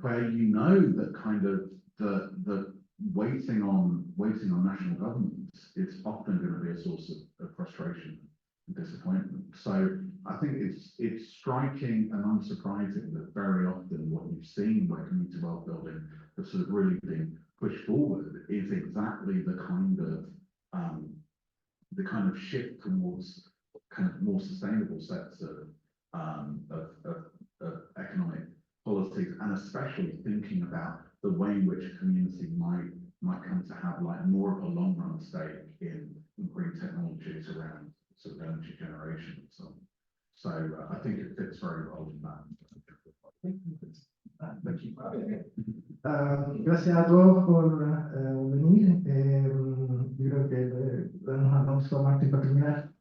C: where you know that kind of the waiting on national governments is often going to be a source of frustration and disappointment. So I think it's striking and unsurprising that very often what you've seen where community wealth building has sort of really been pushed forward is exactly the kind of shift towards kind of more sustainable sets of economic policies, and especially thinking about the way in which a community might come to have like more of a long run stake in green technologies around sort of energy generation and so on. So I think it fits very well in that.
A: Thank you. Gracias a todos por venir. Yo creo que nos vamos a Martín para terminar.